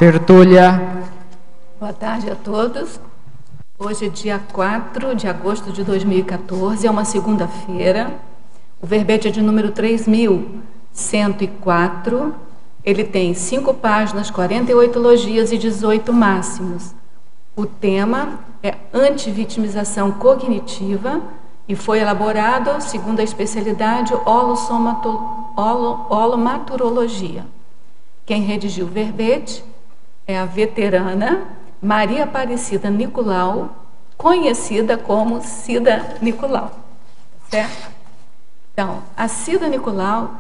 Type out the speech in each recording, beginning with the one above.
tertúlia. Boa tarde a todos. Hoje é dia 4 de agosto de 2014, é uma segunda-feira. O verbete é de número 3104. Ele tem 5 páginas, 48 logias e 18 máximos. O tema é antivitimização cognitiva e foi elaborado segundo a especialidade holomaturologia. Quem redigiu o verbete é a veterana Maria Aparecida Nicolau, conhecida como Cida Nicolau, certo? Então, a Cida Nicolau,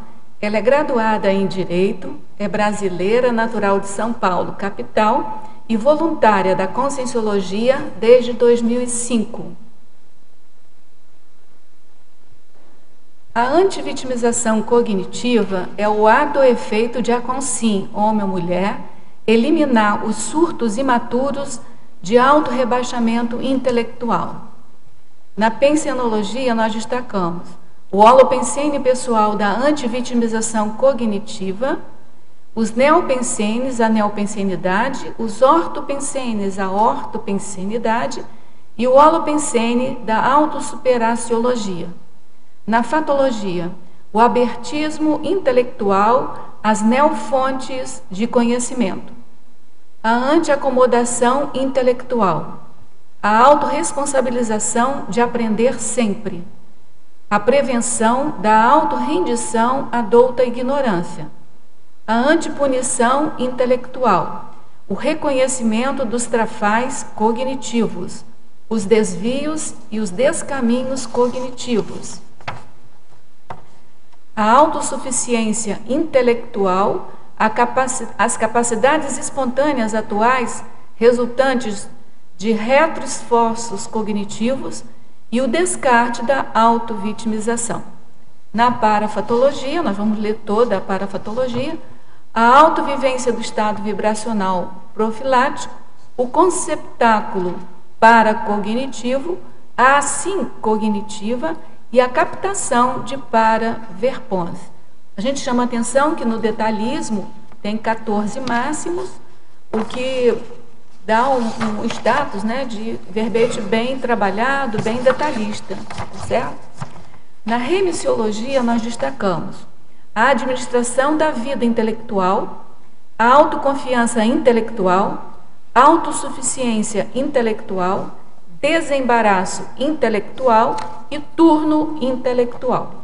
ela é graduada em Direito, é brasileira, natural de São Paulo, capital, e voluntária da Conscienciologia desde 2005. A antivitimização cognitiva é o ato ou efeito de a consciência, homem ou mulher, eliminar os surtos imaturos de autorrebaixamento intelectual. Na pensenologia, nós destacamos o holopensene pessoal da antivitimização cognitiva, os neopensenes, a neopensenidade, os ortopensenes, a ortopensenidade e o holopensene da autossuperaciologia. Na fatologia, o abertismo intelectual, as neofontes de conhecimento, a antiacomodação intelectual, a autorresponsabilização de aprender sempre, a prevenção da autorrendição à douta ignorância, a antipunição intelectual, o reconhecimento dos trafais cognitivos, os desvios e os descaminhos cognitivos, a autossuficiência intelectual, as capacidades espontâneas atuais resultantes de retroesforços cognitivos e o descarte da autovitimização. Na parafatologia, nós vamos ler toda a parafatologia, a autovivência do estado vibracional profilático, o conceptáculo paracognitivo, a sincognitiva e a captação de para-verpons. A gente chama a atenção que no detalhismo tem 14 máximos, o que dá um status, né, de verbete bem trabalhado, bem detalhista, certo? Na remissiologia nós destacamos a administração da vida intelectual, a autoconfiança intelectual, autossuficiência intelectual, desembaraço intelectual e turno intelectual.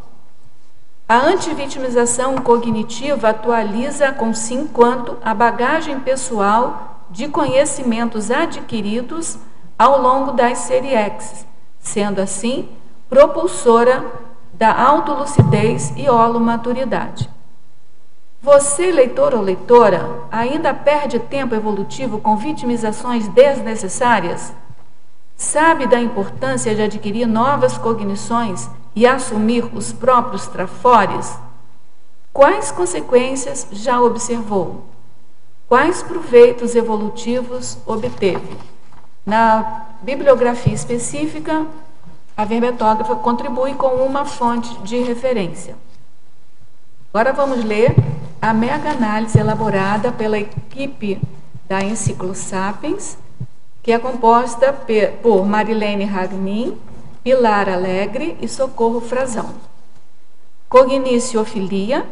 A antivitimização cognitiva atualiza consigo quanto a bagagem pessoal de conhecimentos adquiridos ao longo das seriex, sendo assim propulsora da autolucidez e holomaturidade. Você, leitor ou leitora, ainda perde tempo evolutivo com vitimizações desnecessárias? Sabe da importância de adquirir novas cognições e assumir os próprios trafores? Quais consequências já observou? Quais proveitos evolutivos obteve? Na bibliografia específica, a verbetógrafa contribui com uma fonte de referência. Agora vamos ler a mega-análise elaborada pela equipe da Enciclosapiens, que é composta por Marilene Ragnin, Pilar Alegre e Socorro Frazão. Cogniciofilia,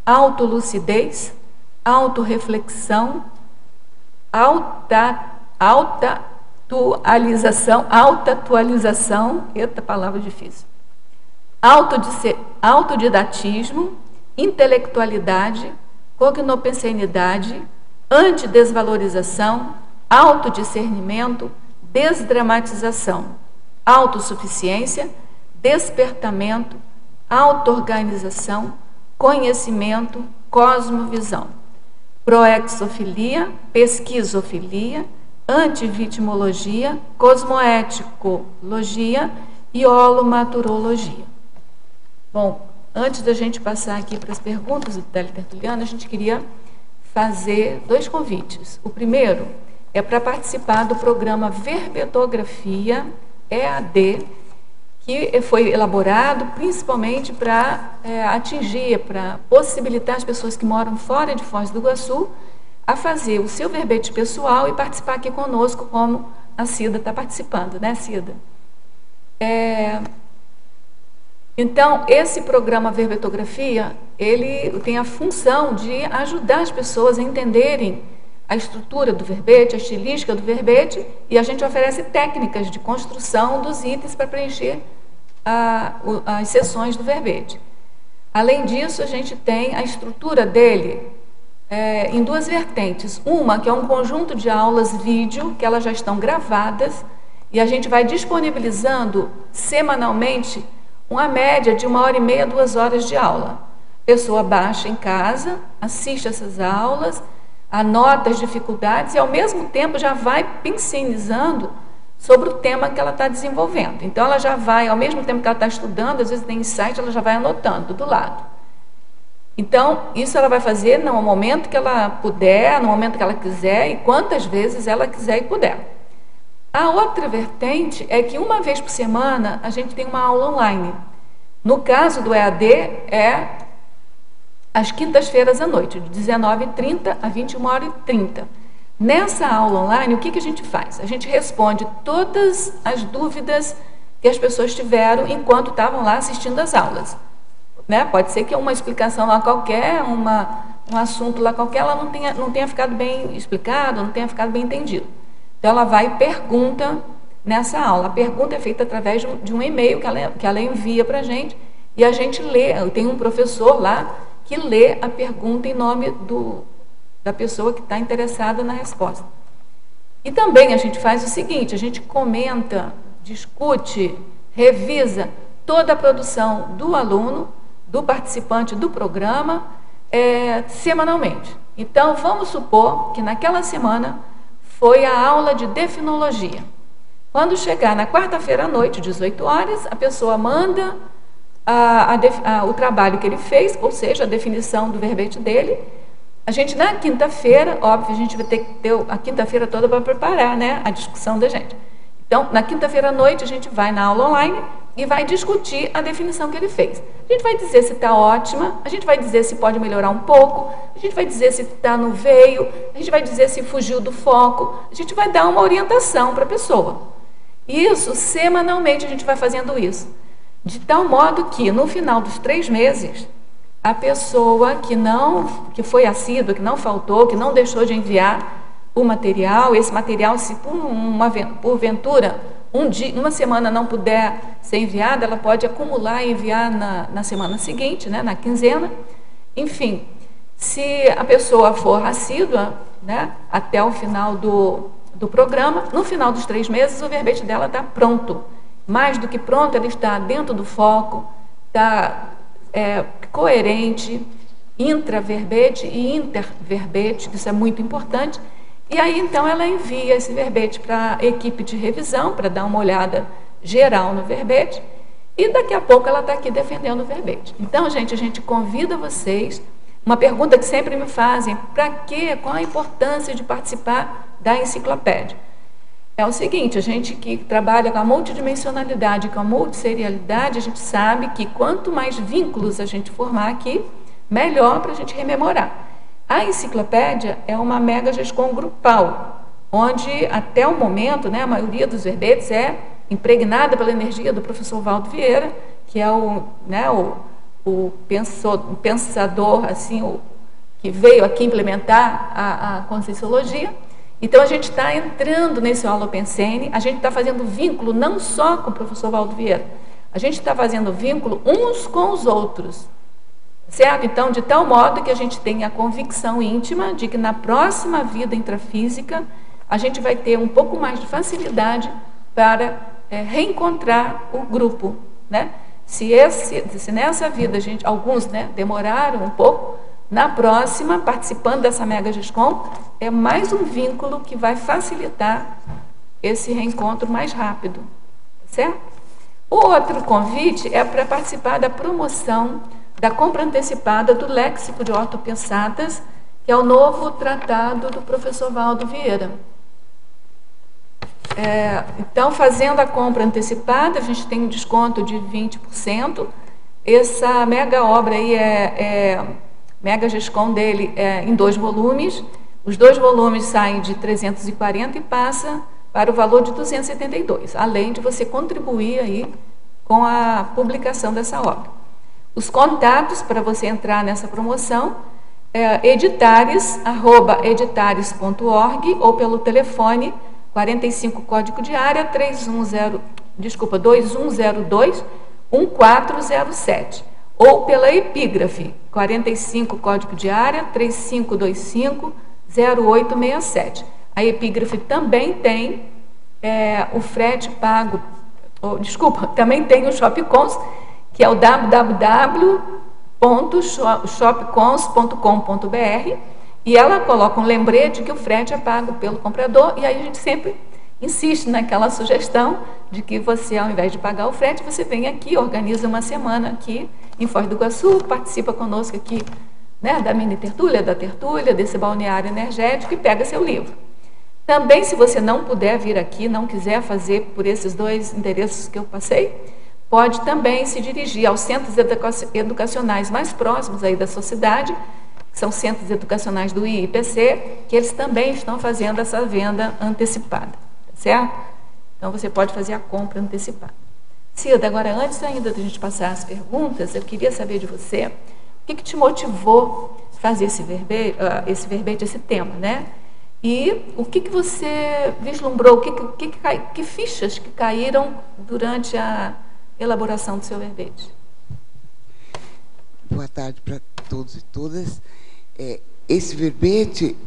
autolucidez, autorreflexão, autoatualização, eita palavra difícil, autodidatismo, intelectualidade, cognopensenidade, antidesvalorização, autodiscernimento, desdramatização, autossuficiência, despertamento, auto-organização, conhecimento, cosmovisão, proexofilia, pesquisofilia, antivitimologia, cosmoeticologia e holomaturologia. Bom, antes da gente passar aqui para as perguntas do teletertuliano, a gente queria fazer 2 convites. O primeiro é para participar do programa Verbetografia EAD, que foi elaborado principalmente para atingir, para possibilitar as pessoas que moram fora de Foz do Iguaçu a fazer o seu verbete pessoal e participar aqui conosco, como a Cida está participando, né, Cida? Então, esse programa Verbetografia, ele tem a função de ajudar as pessoas a entenderem a estrutura do verbete, a estilística do verbete, e a gente oferece técnicas de construção dos itens para preencher as seções do verbete. Além disso, a gente tem a estrutura dele em duas vertentes. Uma, que é um conjunto de aulas vídeo, que elas já estão gravadas, e a gente vai disponibilizando semanalmente uma média de 1h30, 2 horas de aula. A pessoa baixa em casa, assiste essas aulas, anota as dificuldades e, ao mesmo tempo, já vai pensionizando sobre o tema que ela está desenvolvendo. Então, ela já vai, ao mesmo tempo que ela está estudando, às vezes tem insight, ela já vai anotando do lado. Então, isso ela vai fazer no momento que ela puder, no momento que ela quiser e quantas vezes ela quiser e puder. A outra vertente é que uma vez por semana a gente tem uma aula online. No caso do EAD, é às quintas-feiras à noite, de 19h30 a 21h30. Nessa aula online, o que a gente faz? A gente responde todas as dúvidas que as pessoas tiveram enquanto estavam lá assistindo às aulas. Né? Pode ser que uma explicação lá qualquer, um assunto lá qualquer, ela não tenha ficado bem explicado, não tenha ficado bem entendido. Então, ela vai e pergunta nessa aula. A pergunta é feita através de um e-mail que ela envia para a gente e a gente lê. Tem um professor lá que lê a pergunta em nome da pessoa que está interessada na resposta. E também a gente faz o seguinte, a gente comenta, discute, revisa toda a produção do aluno, do participante do programa, semanalmente. Então, vamos supor que naquela semana foi a aula de definologia. Quando chegar na quarta-feira à noite, 18 horas, a pessoa manda o trabalho que ele fez, ou seja, a definição do verbete dele. A gente, na quinta-feira, óbvio, a gente vai ter que ter a quinta-feira toda para preparar, né, a discussão da gente. Então, na quinta-feira à noite, a gente vai na aula online e vai discutir a definição que ele fez. A gente vai dizer se está ótima, a gente vai dizer se pode melhorar um pouco, a gente vai dizer se está no veio, a gente vai dizer se fugiu do foco, a gente vai dar uma orientação para a pessoa. Isso, semanalmente, a gente vai fazendo isso. De tal modo que, no final dos 3 meses, a pessoa que foi assídua, que não faltou, que não deixou de enviar o material, esse material, se porventura uma semana não puder ser enviada, ela pode acumular e enviar na semana seguinte, né, na quinzena. Enfim, se a pessoa for assídua, né, até o final do programa, no final dos 3 meses, o verbete dela está pronto. Mais do que pronto, ele está dentro do foco, está coerente, intraverbete e interverbete, isso é muito importante. E aí, então, ela envia esse verbete para a equipe de revisão, para dar uma olhada geral no verbete, e daqui a pouco ela está aqui defendendo o verbete. Então, gente, a gente convida vocês, uma pergunta que sempre me fazem, para quê? Qual a importância de participar da enciclopédia? É o seguinte, a gente que trabalha com a multidimensionalidade, com a multisserialidade, a gente sabe que quanto mais vínculos a gente formar aqui, melhor para a gente rememorar. A enciclopédia é uma mega-gescom grupal, onde até o momento, né, a maioria dos verbetes é impregnada pela energia do professor Valdo Vieira, que é o pensador assim, que veio aqui implementar a Conscienciologia. Então, a gente está entrando nesse Holopensene, a gente está fazendo vínculo não só com o professor Valdo Vieira, a gente está fazendo vínculo uns com os outros. Certo? Então, de tal modo que a gente tem a convicção íntima de que na próxima vida intrafísica a gente vai ter um pouco mais de facilidade para reencontrar o grupo, né? Se nessa vida alguns, né, demoraram um pouco, na próxima, participando dessa mega-gescom, é mais um vínculo que vai facilitar esse reencontro mais rápido, certo? O outro convite é para participar da promoção da compra antecipada do Léxico de Ortopensatas, que é o novo tratado do professor Valdo Vieira. Então, fazendo a compra antecipada, a gente tem um desconto de 20%. Essa mega obra aí mega-gescom dele em 2 volumes, Os 2 volumes saem de 340 e passa para o valor de 272, além de você contribuir aí com a publicação dessa obra. Os contatos para você entrar nessa promoção é editares@editares.org ou pelo telefone 45 código de área 2102 1407 ou pela epígrafe 45 código de área 3525 0867. A epígrafe também tem o frete pago, também tem o Shopcons, que é o www.shopcons.com.br, e ela coloca um lembrete que o frete é pago pelo comprador, e aí a gente sempre insiste naquela sugestão de que você, ao invés de pagar o frete, você vem aqui, organiza uma semana aqui em Foz do Iguaçu, participa conosco aqui, né, da mini tertúlia, da tertúlia, desse balneário energético e pega seu livro. Também, se você não puder vir aqui, não quiser fazer por esses 2 endereços que eu passei, pode também se dirigir aos centros educacionais mais próximos aí da sua cidade, que são centros educacionais do IIPC, que eles também estão fazendo essa venda antecipada, certo? Então, você pode fazer a compra antecipada. Cida, agora, antes ainda da gente passar as perguntas, eu queria saber de você, o que te motivou a fazer esse verbete, esse tema, né? E o que você vislumbrou, que fichas que caíram durante a elaboração do seu verbete? Boa tarde para todos e todas. Esse verbete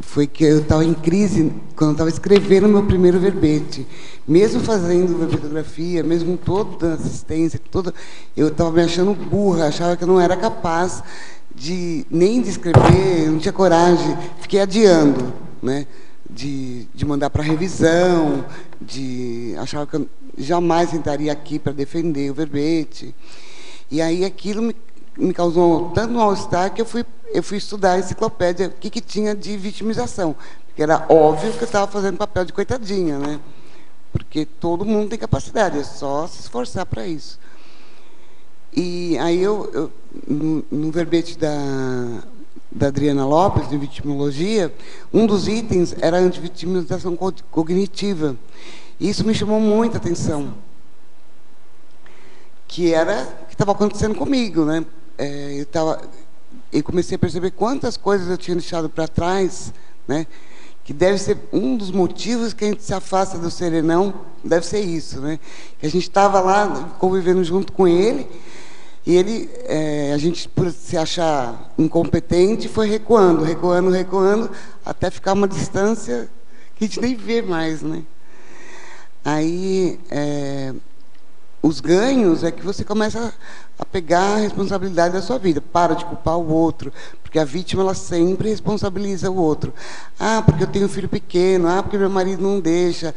foi que eu estava em crise quando eu estava escrevendo meu primeiro verbete. Mesmo fazendo verbetografia, mesmo toda a assistência, eu estava me achando burra, achava que eu não era capaz nem de escrever, não tinha coragem, fiquei adiando, né? De mandar para revisão, achava que eu jamais sentaria aqui para defender o verbete. E aí aquilo me causou tanto mal-estar que eu fui estudar a enciclopédia, o que tinha de vitimização, porque era óbvio que eu estava fazendo papel de coitadinha, né? Porque todo mundo tem capacidade, é só se esforçar para isso. E aí no verbete da Adriana Lopes, de vitimologia, um dos itens era a antivitimização cognitiva. E isso me chamou muita atenção, que era o que estava acontecendo comigo, né? Eu comecei a perceber quantas coisas eu tinha deixado para trás, né? Que deve ser um dos motivos que a gente se afasta do serenão, deve ser isso, né? Que a gente estava lá convivendo junto com ele, e ele, a gente, por se achar incompetente, foi recuando, até ficar uma distância que a gente nem vê mais, né? Aí, os ganhos é que você começa a pegar a responsabilidade da sua vida, para de culpar o outro, porque a vítima, ela sempre responsabiliza o outro. Porque eu tenho um filho pequeno, porque meu marido não deixa,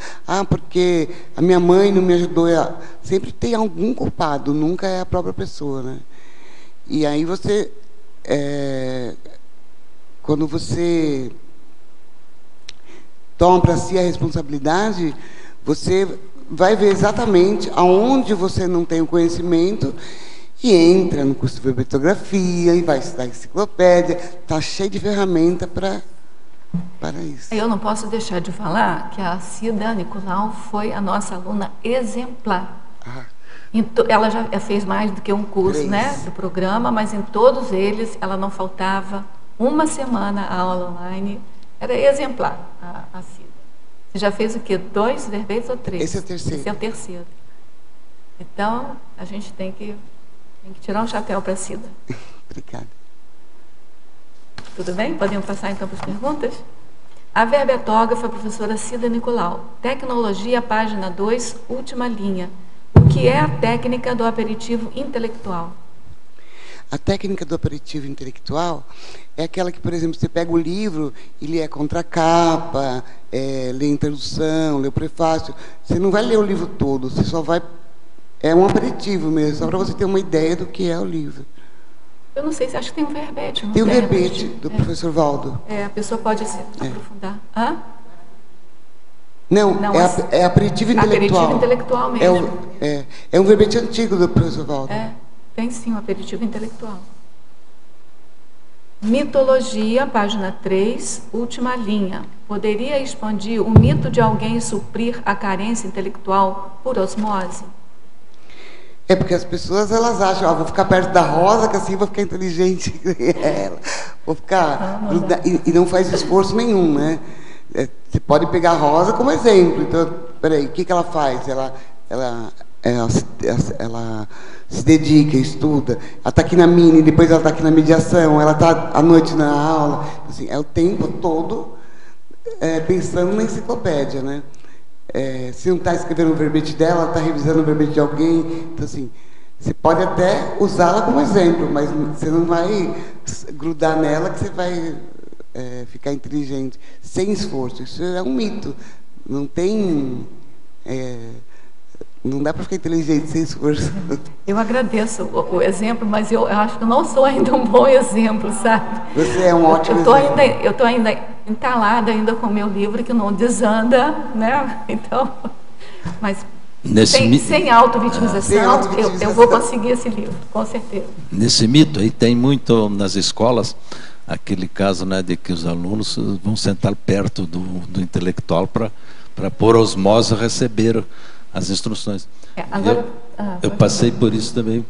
porque a minha mãe não me ajudou. Sempre tem algum culpado, nunca é a própria pessoa, né? E aí você, quando você toma para si a responsabilidade, você vai ver exatamente aonde você não tem o conhecimento e entra no curso de verbetografia e vai estudar enciclopédia. Está cheio de ferramenta para isso. Eu não posso deixar de falar que a Cida Nicolau foi a nossa aluna exemplar. Ela já fez mais do que um curso, né, do programa, mas em todos eles ela não faltava uma semana a aula online. Era exemplar a Cida. Você já fez o quê? 2 verbetes ou 3? Esse é o terceiro. Esse é o terceiro. Então, a gente tem que tirar um chapéu para a Cida. Obrigada. Tudo bem? Podemos passar então para as perguntas? A verbetógrafa, a professora Cida Nicolau. Tecnologia, página 2, última linha. O que é a técnica do aperitivo intelectual? A técnica do aperitivo intelectual é aquela que, por exemplo, você pega o livro e lê a contracapa, lê a introdução, lê o prefácio. Você não vai ler o livro todo, você só vai... É um aperitivo mesmo, só para você ter uma ideia do que é o livro. Eu não sei, acho que tem um verbete. Não tem um verbete do professor Valdo. A pessoa pode se aprofundar. Não, é aperitivo intelectual. Aperitivo intelectual mesmo. É um verbete antigo do professor Valdo. Tem sim um aperitivo intelectual. Mitologia, página 3, última linha. Poderia expandir o mito de alguém suprir a carência intelectual por osmose? É porque as pessoas, elas acham, vou ficar perto da Rosa, que assim vou ficar inteligente que nem ela. Vou ficar... E não faz esforço nenhum, né? Você pode pegar a Rosa como exemplo. Então, peraí, o que ela faz? Ela se dedica, estuda. Ela está aqui na mini, depois ela está aqui na mediação, ela está à noite na aula. Assim, é o tempo todo pensando na enciclopédia, né? Se não está escrevendo o verbete dela, ela está revisando o verbete de alguém. Então, assim, você pode até usá-la como exemplo, mas você não vai grudar nela que você vai ficar inteligente sem esforço. Isso é um mito. Não tem... não dá para ficar inteligente sem esforço. Eu agradeço o exemplo, mas eu acho que eu não sou ainda um bom exemplo, sabe? Você é um ótimo exemplo. Eu estou ainda entalada ainda com o meu livro, que não desanda, né? Então, mas sem auto-vitimização, eu vou conseguir esse livro, com certeza. Nesse mito aí tem muito nas escolas, aquele caso, né, de que os alunos vão sentar perto do intelectual para por osmose receber as instruções. Eu passei por isso também,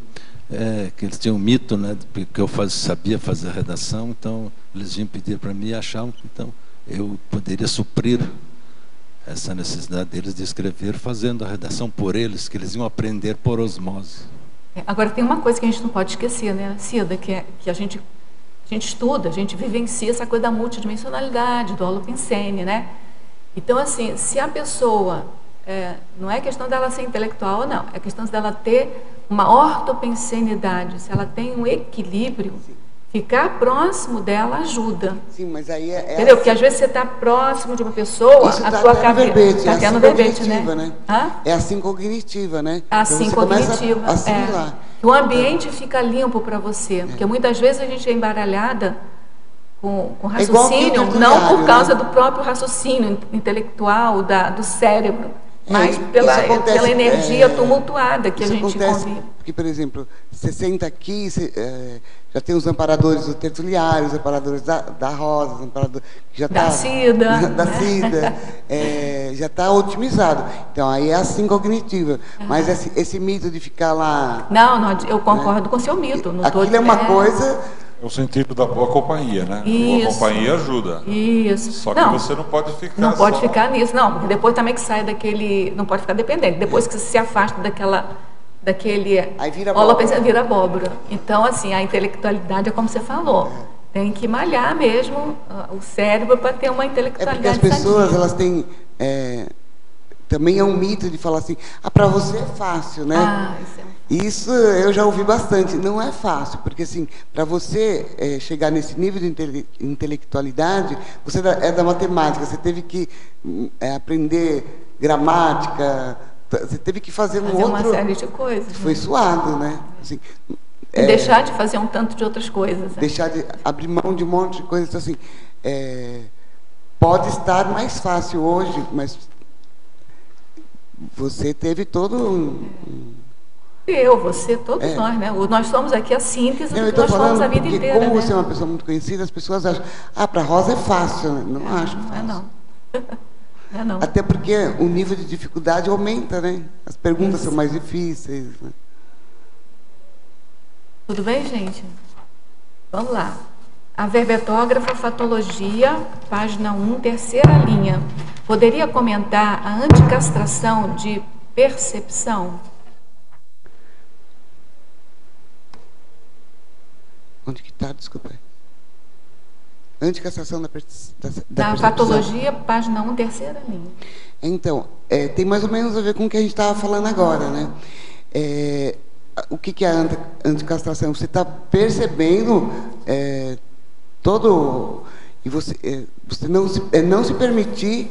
que eles tinham um mito, né, porque eu sabia fazer a redação, então eles vinham pedir para mim e achavam que então eu poderia suprir essa necessidade deles de escrever fazendo a redação por eles, que eles iam aprender por osmose. Agora tem uma coisa que a gente não pode esquecer, né, Cida, que a gente estuda, a gente vivencia essa coisa da multidimensionalidade, do holopensene, né? Então, assim, se a pessoa... não é questão dela ser intelectual ou não, é questão dela ter uma ortopensenidade, se ela tem um equilíbrio, ficar próximo dela ajuda. Sim, mas aí entendeu? Porque às vezes você está próximo de uma pessoa, a tua cabeça está até no verbete, né? É assim cognitiva, né? Assim então cognitiva. O ambiente fica limpo para você, porque muitas vezes a gente é embaralhada com raciocínio, não por causa do próprio raciocínio intelectual, do cérebro, mas pela energia tumultuada que a gente convive. Porque, por exemplo, você senta aqui, já tem os amparadores do tertuliário, os amparadores da Rosa, os amparadores que já da Cida, da Cida, já está otimizado. Então, aí é assim cognitiva. Mas esse mito de ficar lá... Não, eu concordo com o seu mito. Aquilo é uma coisa... É o sentido da boa companhia, né? Isso. Boa companhia ajuda. Isso. Só que você não pode ficar Não pode ficar nisso, não. Porque depois também que sai daquele... Não pode ficar dependente. Depois que você se afasta daquele... Aí vira abóbora. Vira abóbora. Então, assim, a intelectualidade é como você falou. Tem que malhar mesmo o cérebro para ter uma intelectualidade. É porque as pessoas, elas têm... também é um mito de falar assim, para você é fácil, né? Isso eu já ouvi bastante. Não é fácil, porque assim, para você chegar nesse nível de intelectualidade, você é da matemática, você teve que aprender gramática, você teve que fazer uma série de coisas. Foi suado, né? Assim, e deixar de fazer um tanto de outras coisas. Deixar de abrir mão de um monte de coisas. Então, assim, pode estar mais fácil hoje, mas você teve todo todos nós, né? Nós somos aqui a síntese do que nós fomos a vida inteira. Como você é uma pessoa muito conhecida, as pessoas acham, para a Rosa é fácil, né? Não acho fácil. Não. Até porque o nível de dificuldade aumenta, né? As perguntas são mais difíceis. Né? Tudo bem, gente? Vamos lá. A verbetógrafa Fatologia, página 1, terceira linha. Poderia comentar a anticastração de percepção? Onde que está? Desculpa. Anticastração da percepção. Patologia, página 1, terceira linha. Então, tem mais ou menos a ver com o que a gente estava falando agora, né? O que é a anticastração? Você está percebendo todo... E você não se permitir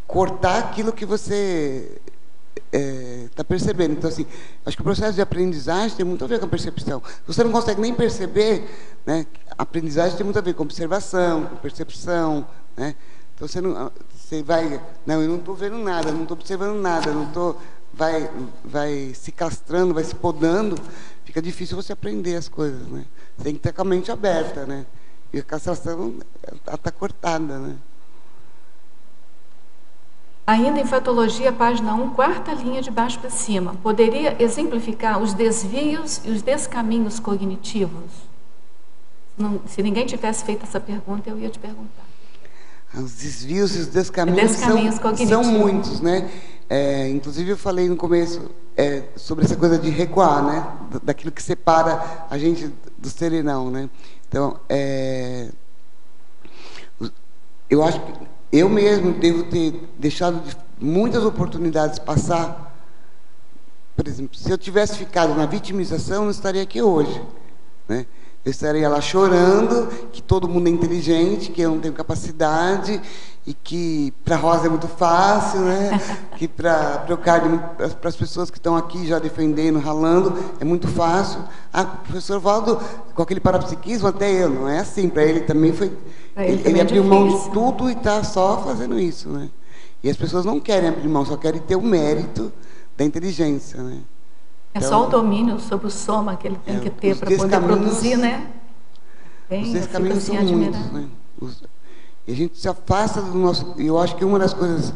cortar aquilo que você está percebendo. Então, assim, acho que o processo de aprendizagem tem muito a ver com a percepção. Você não consegue nem perceber, né? A aprendizagem tem muito a ver com observação, com percepção, né? Então, você vai... Não, eu não estou vendo nada, não estou observando nada, não estou... Vai se castrando, vai se podando, fica difícil você aprender as coisas, né? Você tem que ter com a mente aberta, né? E a castração está cortada, né? Ainda em Fatologia, página 1, quarta linha de baixo para cima. Poderia exemplificar os desvios e os descaminhos cognitivos? Se ninguém tivesse feito essa pergunta, eu ia te perguntar. Os desvios e os descaminhos são muitos, né? Inclusive, eu falei no começo sobre essa coisa de recuar, né? Daquilo que separa a gente do serenão, né? Então, eu acho que eu mesmo devo ter deixado muitas oportunidades passar. Por exemplo, se eu tivesse ficado na vitimização, eu não estaria aqui hoje, né? Eu estaria lá chorando que todo mundo é inteligente, que eu não tenho capacidade e que para a Rosa é muito fácil, né? Que para o Carlos, para as pessoas que estão aqui já defendendo, ralando, é muito fácil. O professor Valdo, com aquele parapsiquismo, até eu, não é assim. Para ele também foi... Ele abriu mão de tudo e está só fazendo isso, né? E as pessoas não querem abrir mão, só querem ter o mérito da inteligência, né? Então, só o domínio sobre o soma que ele tem que ter para poder produzir, né? Os descaminhos são muitos, né? E a gente se afasta do nosso... Eu acho que uma das coisas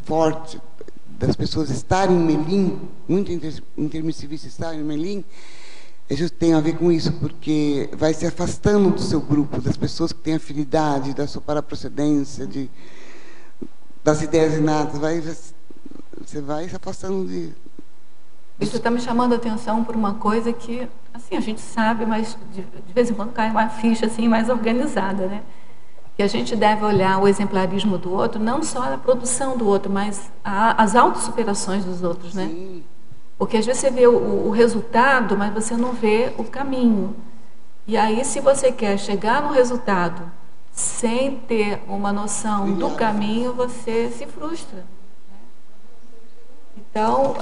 fortes das pessoas estarem em Melim, muito intermissivistas estarem em Melim, tem a ver com isso, porque vai se afastando do seu grupo, das pessoas que têm afinidade, da sua paraprocedência, das ideias inatas, você vai se afastando de... Isso está me chamando a atenção por uma coisa que, assim, a gente sabe, mas de vez em quando cai uma ficha assim, mais organizada, né? Que a gente deve olhar o exemplarismo do outro, não só a produção do outro, mas as autossuperações dos outros, né? Sim. Porque às vezes você vê o resultado, mas você não vê o caminho. E aí, se você quer chegar no resultado sem ter uma noção do caminho, você se frustra. Então,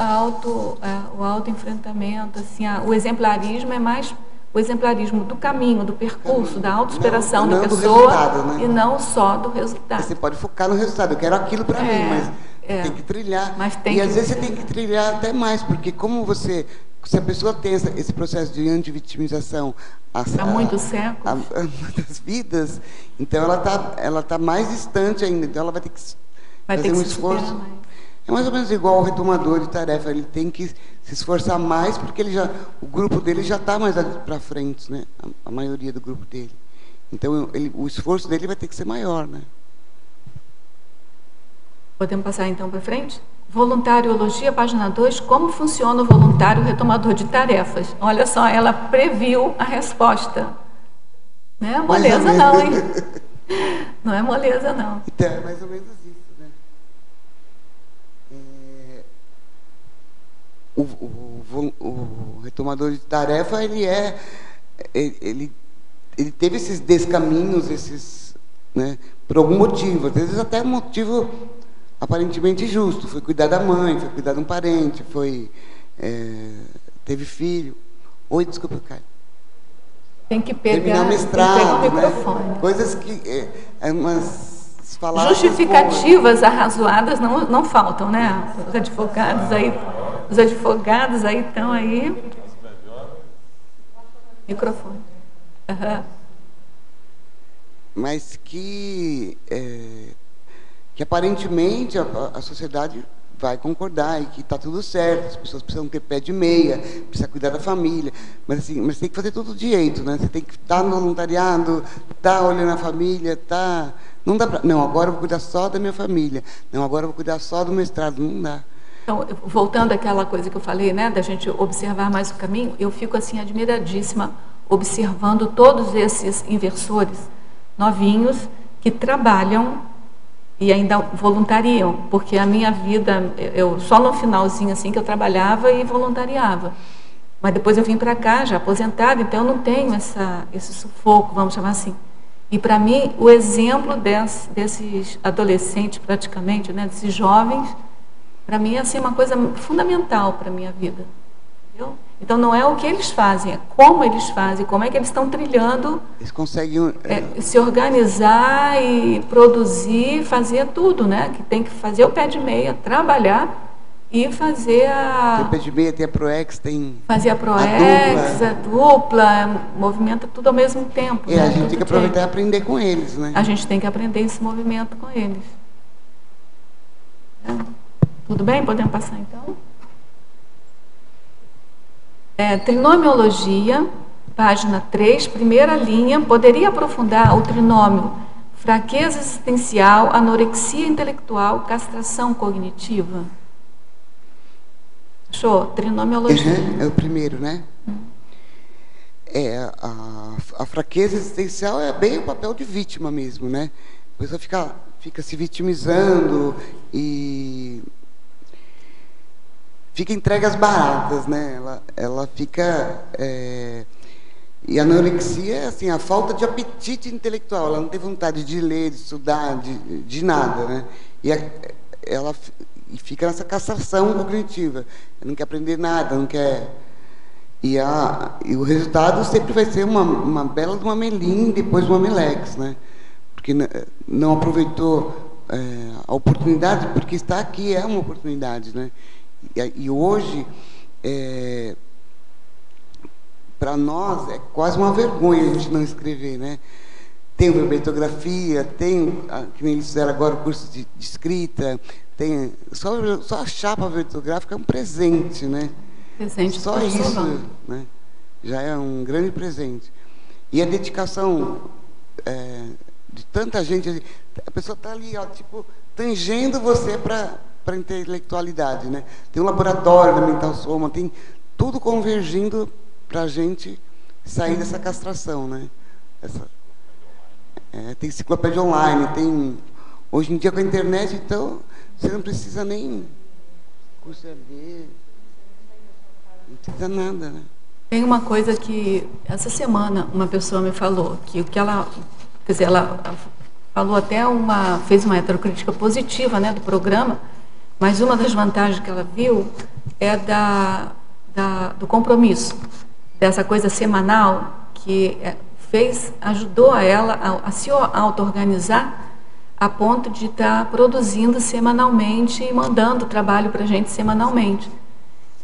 o autoenfrentamento, assim, o exemplarismo é mais o exemplarismo do caminho, do percurso, da autossuperação da pessoa, né? E não só do resultado. Você pode focar no resultado, eu quero aquilo para mim, mas tem que trilhar. E às vezes você tem que trilhar até mais, porque se a pessoa tem esse processo de antivitimização há muitos séculos, há muitas vidas, então ela tá mais distante ainda, então ela vai ter que fazer um esforço. É mais ou menos igual ao retomador de tarefa, ele tem que se esforçar mais, porque o grupo dele já está mais para frente, né? A maioria do grupo dele. Então, o esforço dele vai ter que ser maior, né? Podemos passar então para frente? Voluntariologia, página 2, como funciona o voluntário retomador de tarefas? Olha só, ela previu a resposta. Não é moleza não, hein? Não é moleza não. Então, é mais ou menos isso. O retomador de tarefa, ele teve esses descaminhos, né, por algum motivo, às vezes até um motivo aparentemente justo. Foi cuidar da mãe, foi cuidar de um parente, teve filho. Oi, desculpa, Caio. Tem que pegar o mestrado, o microfone. Né? Coisas que umas palavras justificativas arrazoadas não faltam, né? Os advogados aí estão aí. Microfone. Uhum. Mas que aparentemente a sociedade vai concordar e que está tudo certo, as pessoas precisam ter pé de meia, precisam cuidar da família, mas tem que fazer tudo direito, né? Você tem que estar no voluntariado, estar olhando a família, não dá não, agora eu vou cuidar só da minha família, não, agora eu vou cuidar só do mestrado, não dá. Então, voltando àquela coisa que eu falei, né, da gente observar mais o caminho, eu fico assim admiradíssima observando todos esses inversores novinhos que trabalham e ainda voluntariam, porque a minha vida, eu só no finalzinho assim que eu trabalhava e voluntariava, mas depois eu vim para cá já aposentada, então eu não tenho esse sufoco, vamos chamar assim. E para mim o exemplo desses adolescentes praticamente, né, desses jovens, para mim é assim, uma coisa fundamental para a minha vida. Entendeu? Então não é o que eles fazem, é como eles fazem, como é que eles estão trilhando. Eles conseguem se organizar e produzir, fazer tudo, né? Que tem que fazer o pé de meia, trabalhar e fazer a... Tem PGB, tem a ProEx, tem... Fazer a ProEx, a dupla, movimenta tudo ao mesmo tempo. A gente tem que aproveitar e aprender com eles, né? A gente tem que aprender esse movimento com eles. Tudo bem? Podemos passar, então? Trinomiologia, página 3, primeira linha. Poderia aprofundar o trinômio fraqueza existencial, anorexia intelectual, castração cognitiva? Achou? Trinomiologia. É o primeiro, né? A fraqueza existencial é bem o papel de vítima mesmo, né? A pessoa fica se vitimizando e fica entregue às baratas, né? Ela fica... E a anorexia é assim, a falta de apetite intelectual. Ela não tem vontade de ler, de estudar, de nada, né? Ela fica nessa castração cognitiva. Não quer aprender nada, não quer... E o resultado sempre vai ser uma bela de uma Melim, depois uma Melex, né? Porque não aproveitou a oportunidade, porque estar aqui é uma oportunidade, né? E hoje, para nós, é quase uma vergonha a gente não escrever, né? Tem o verbetografia, tem, que nem eles fizeram agora, o curso de escrita, tem só a chapa verbetográfica é um presente, né? Presente só isso, né? Já é um grande presente. E a dedicação de tanta gente, a pessoa está ali, ó, tipo, tangendo você para a intelectualidade, né? Tem um laboratório da Mental Soma, tem tudo convergindo para a gente sair dessa castração, né? Tem enciclopédia online, tem... Hoje em dia com a internet, então, você não precisa nem curso EAD, não precisa nada, né? Tem uma coisa que, essa semana, uma pessoa me falou, que o que ela... Quer dizer, ela falou até fez uma heterocrítica positiva, né, do programa, mas uma das vantagens que ela viu é do compromisso, dessa coisa semanal que ajudou a ela a se auto-organizar a ponto de estar produzindo semanalmente e mandando trabalho para a gente semanalmente.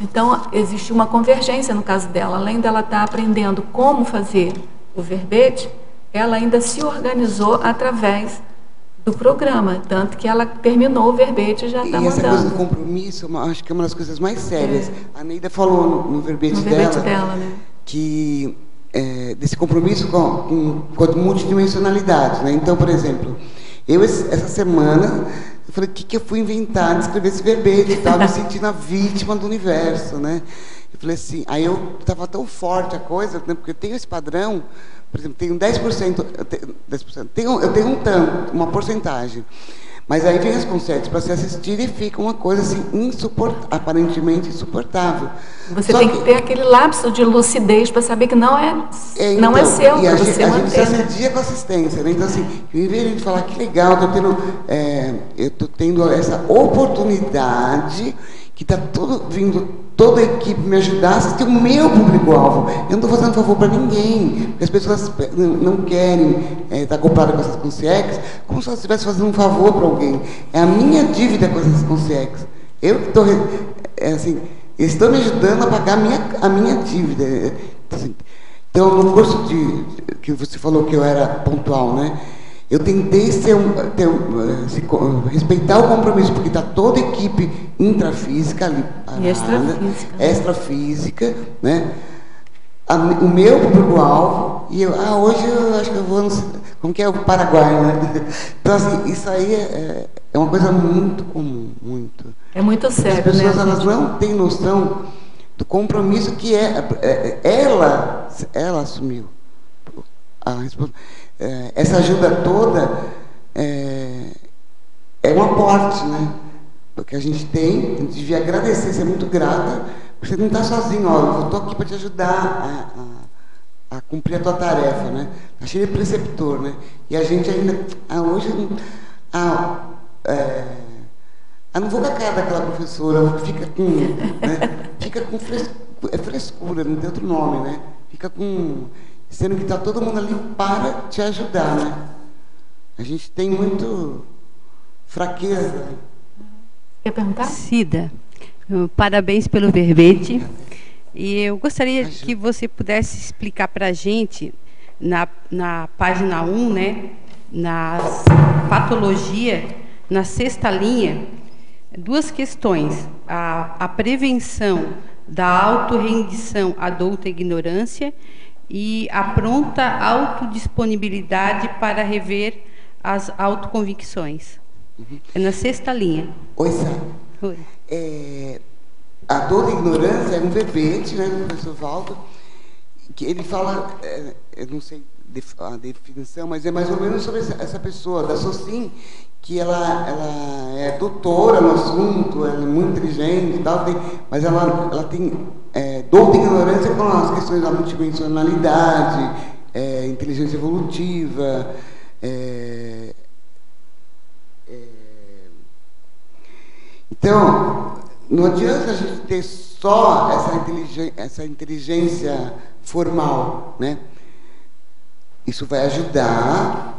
Então, existe uma convergência no caso dela. Além dela estar aprendendo como fazer o verbete, ela ainda se organizou através do programa, tanto que ela terminou o verbete e já está mandando. E essa coisa do compromisso, acho que é uma das coisas mais sérias. A Neida falou no verbete dela, né? Que desse compromisso com a multidimensionalidade, né? Então, por exemplo, essa semana eu falei, o que eu fui inventar de escrever esse verbete? Eu estava me sentindo a vítima do universo, né? Eu falei assim, aí eu estava tão forte a coisa, né? Porque eu tenho esse padrão, por exemplo, tenho 10%, eu tenho um tanto, uma porcentagem. Mas aí vem as concertos para se assistir e fica uma coisa assim, aparentemente insuportável. Você tem que ter aquele lapso de lucidez para saber que não é seu, para você manter. A gente se assedia com assistência, né? Então, assim, em vez de falar que legal, eu estou tendo essa oportunidade que está toda a equipe me ajudar a assistir o meu público-alvo. Eu não estou fazendo favor para ninguém, porque as pessoas não querem estar acopladas com essas consciências, como se elas estivessem fazendo um favor para alguém. É a minha dívida com essas consciências. Eu estou, eles estão me ajudando a pagar a minha dívida. Então, no curso que você falou que eu era pontual, né? Eu tentei respeitar o compromisso, porque está toda a equipe intrafísica ali, extrafísica, né? O meu público-alvo, e hoje eu acho que eu vou, como que é o Paraguai, né? Então, assim, isso aí é uma coisa muito comum, muito. É muito sério, né? As pessoas, elas não têm noção do compromisso que ela assumiu a responsabilidade. Essa ajuda toda é um aporte, né? Porque a gente devia agradecer, ser muito grata, porque você não está sozinho, eu estou aqui para te ajudar a cumprir a tua tarefa, né? Está cheio de preceptor, né? E a gente ainda, hoje, não vou com a cara daquela professora, fica com frescura, não tem outro nome, né? Fica com... Sendo que está todo mundo ali para te ajudar, né? A gente tem muito fraqueza. Quer perguntar? Cida, Parabéns pelo verbete. E eu gostaria que você pudesse explicar para a gente, na página 1, né, na patologia, na 6ª linha, 2 questões. A prevenção da autorrendição à douta ignorância e a pronta autodisponibilidade para rever as autoconvicções. É na 6ª linha. Oi, Sá. Oi. A douta ignorância é um verbete, né, do professor Valdo, que ele fala, eu não sei a definição, mas é mais ou menos sobre essa pessoa, da Socin, que ela é doutora no assunto, ela é muito inteligente e tal, mas ela tem douta ignorância com as questões da multidimensionalidade, inteligência evolutiva, então, não adianta a gente ter só essa inteligência formal, né? Isso vai ajudar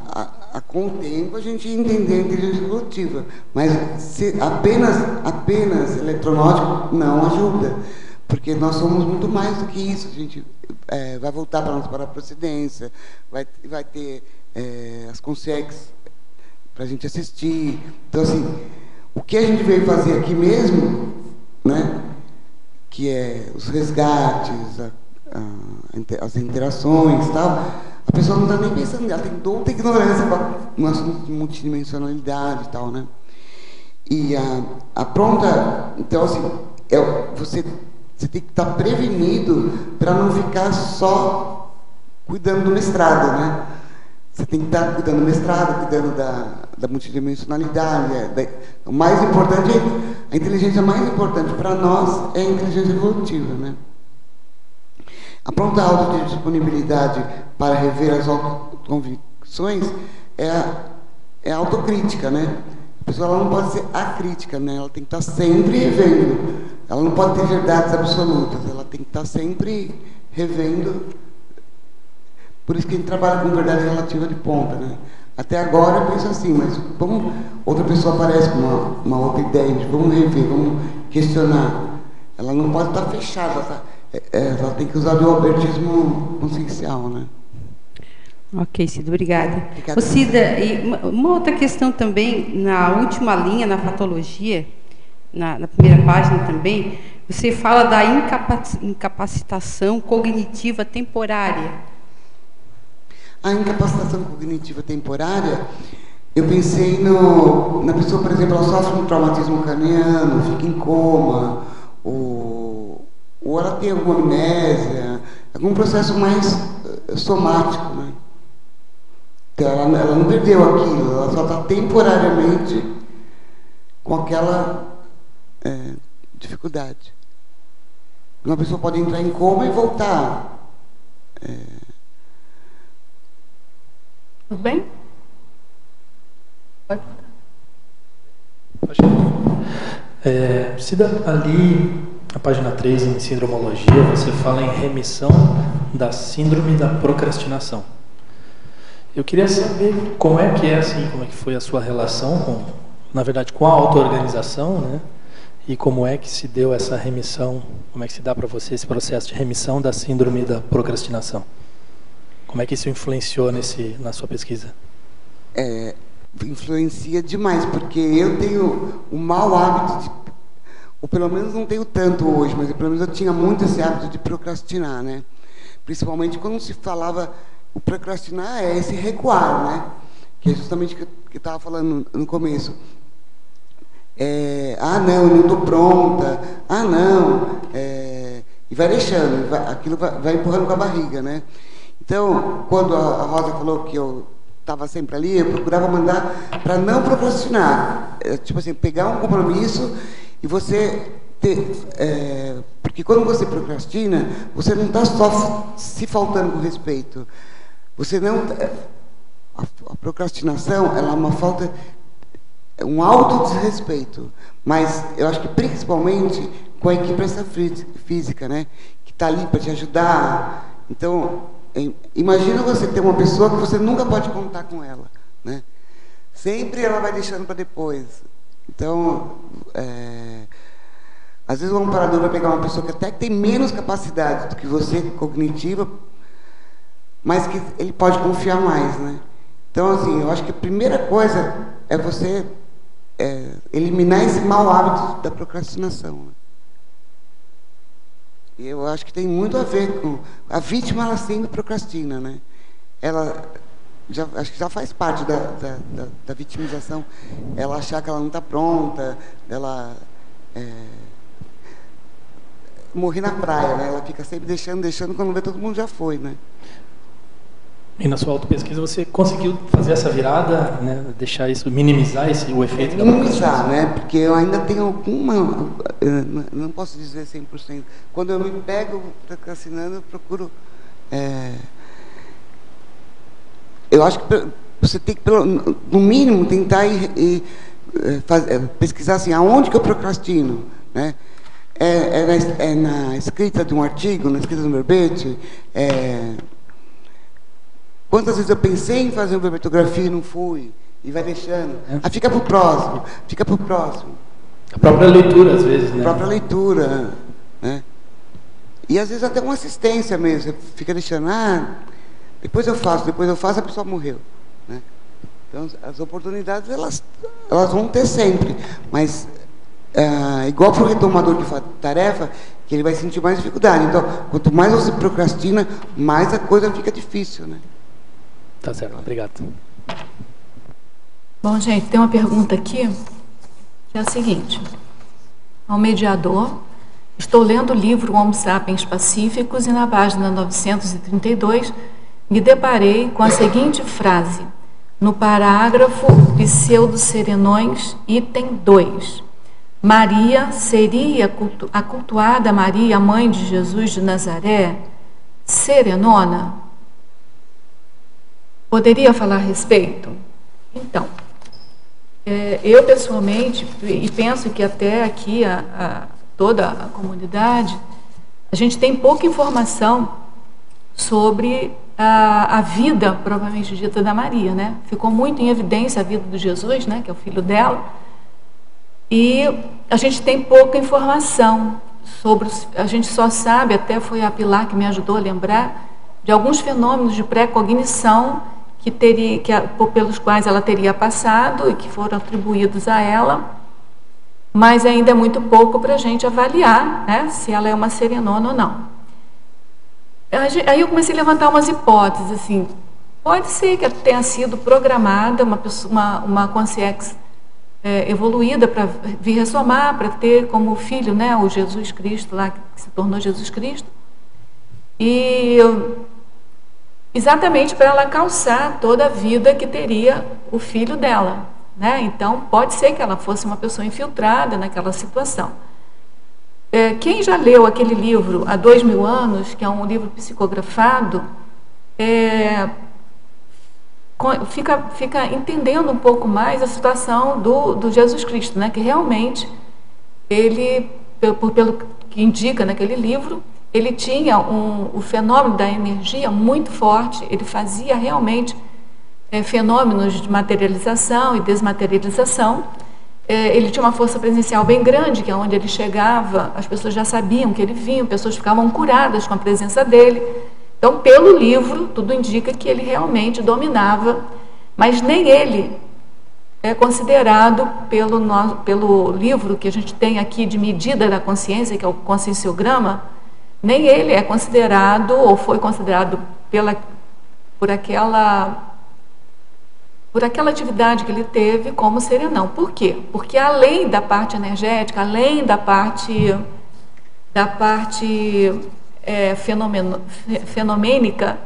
com o tempo a gente entender a inteligência evolutiva, mas apenas eletronáutico não ajuda, porque nós somos muito mais do que isso. A gente vai voltar para a nossa procedência, vai ter as consegues para a gente assistir. Então, assim, o que a gente veio fazer aqui mesmo, né, que é os resgates, as interações e tal, a pessoa não está nem pensando, ela tem douta ignorância no assunto de multidimensionalidade e tal, né? E a pronta, então, assim, você tem que estar prevenido para não ficar só cuidando do mestrado, né? Você tem que estar cuidando do mestrado, cuidando da multidimensionalidade. O mais importante, a inteligência mais importante para nós é a inteligência evolutiva, né? A pronta autodisponibilidade para rever as autoconvicções é a autocrítica, né? A pessoa ela não pode ser acrítica, né? Ela tem que estar sempre revendo. Ela não pode ter verdades absolutas, ela tem que estar sempre revendo. Por isso que a gente trabalha com verdade relativa de ponta, né? Até agora eu penso assim, mas outra pessoa aparece com uma outra ideia, vamos rever, vamos questionar. Ela não pode estar fechada, ela tem que usar o albertismo consciencial, né? Ok, Cida, obrigada. Ô, Cida, e uma outra questão também, na última linha, na patologia, na primeira página também, você fala da incapacitação cognitiva temporária. A incapacitação cognitiva temporária, eu pensei na pessoa, por exemplo, ela sofre um traumatismo craniano, fica em coma, ou ela tem alguma amnésia, algum processo mais somático, né? Então, ela não perdeu aquilo, ela só está temporariamente com aquela dificuldade. Uma pessoa pode entrar em coma e voltar. Tudo bem? Pode voltar. Cida, ali, na página 3, em sindromologia, você fala em remissão da síndrome da procrastinação. Eu queria saber como é que foi a sua relação na verdade, com a auto-organização, né? E como é que se deu essa remissão, como é que se dá para você esse processo de remissão da síndrome da procrastinação? Como é que isso influenciou na sua pesquisa? Influencia demais, porque eu tenho o mau hábito ou pelo menos não tenho tanto hoje, mas pelo menos eu tinha muito esse hábito de procrastinar, né? Principalmente quando se falava, o procrastinar é esse recuar, né? Que é justamente o que eu estava falando no começo. Não, eu não estou pronta, e vai deixando, aquilo vai empurrando com a barriga, né? Então, quando a Rosa falou que eu estava sempre ali, eu procurava mandar para não procrastinar. Tipo assim, pegar um compromisso e você ter... porque quando você procrastina, você não está só se faltando com respeito. Você não... A procrastinação, ela é uma falta... um autodesrespeito. Mas eu acho que principalmente com a equipe física, né? Que está ali para te ajudar. Então... imagina você ter uma pessoa que você nunca pode contar com ela, né? Sempre ela vai deixando para depois. Então, Às vezes o amparador vai pegar uma pessoa que até tem menos capacidade do que você, cognitiva, mas que ele pode confiar mais, né? Então, assim, eu acho que a primeira coisa é você eliminar esse mau hábito da procrastinação. Né? E eu acho que tem muito a ver com... A vítima, ela sempre procrastina, né? Ela... acho que já faz parte da vitimização, ela achar que ela não está pronta, ela morrer na praia, né? Ela fica sempre deixando, quando vê todo mundo já foi, né? E na sua autopesquisa você conseguiu fazer essa virada, né? Deixar isso, minimizar o efeito da procrastinação? Né? Porque eu ainda tenho alguma, não posso dizer 100%. Quando eu me pego procrastinando, eu procuro... eu acho que você tem que, no mínimo, tentar pesquisar assim, aonde que eu procrastino, né? Na escrita de um artigo, na escrita de um verbete, quantas vezes eu pensei em fazer uma verbetrografia e não fui, e vai deixando. Fica para o próximo, fica para o próximo. A própria leitura, às vezes, né? A própria leitura, né? E às vezes até uma assistência mesmo, você fica deixando, depois eu faço, a pessoa morreu, né? Então, as oportunidades, elas vão ter sempre, mas igual para o retomador de tarefa, que ele vai sentir mais dificuldade. Então, quanto mais você procrastina, mais a coisa fica difícil, né? Tá certo, obrigado. Bom, gente, tem uma pergunta aqui, que é a seguinte. Ao mediador, estou lendo o livro Homo Sapiens Pacíficos e na página 932 me deparei com a seguinte frase, no parágrafo Pseudo-Serenões, item 2. Maria seria a cultuada Maria, mãe de Jesus de Nazaré, serenona? Poderia falar a respeito? Então, eu pessoalmente, e penso que até aqui toda a comunidade, a gente tem pouca informação sobre a vida, provavelmente dita, da Maria, né? Ficou muito em evidência a vida de Jesus, né, que é o filho dela, e a gente tem pouca informação sobre a gente só sabe, até foi a Pilar que me ajudou a lembrar, de alguns fenômenos de pré-cognição pelos quais ela teria passado e que foram atribuídos a ela, mas ainda é muito pouco para a gente avaliar, né, se ela é uma serenona ou não. Aí eu comecei a levantar umas hipóteses, assim, pode ser que tenha sido programada uma consciência evoluída para vir ressomar, para ter como filho, né, o Jesus Cristo lá, que se tornou Jesus Cristo, e exatamente para ela calçar toda a vida que teria o filho dela, né? Então pode ser que ela fosse uma pessoa infiltrada naquela situação. Quem já leu aquele livro Há 2000 anos, que é um livro psicografado, fica entendendo um pouco mais a situação do Jesus Cristo, né? Que realmente ele, pelo que indica naquele livro, ele tinha o fenômeno da energia muito forte, ele fazia realmente fenômenos de materialização e desmaterialização. Ele tinha uma força presencial bem grande, que é onde ele chegava, as pessoas já sabiam que ele vinha, pessoas ficavam curadas com a presença dele. Então, pelo livro, tudo indica que ele realmente dominava, mas nem ele é considerado pelo livro que a gente tem aqui de medida da consciência, que é o conscienciograma, nem ele é considerado, ou foi considerado por aquela atividade que ele teve como serenão. Por quê? Porque além da parte energética, além da parte fenomênica,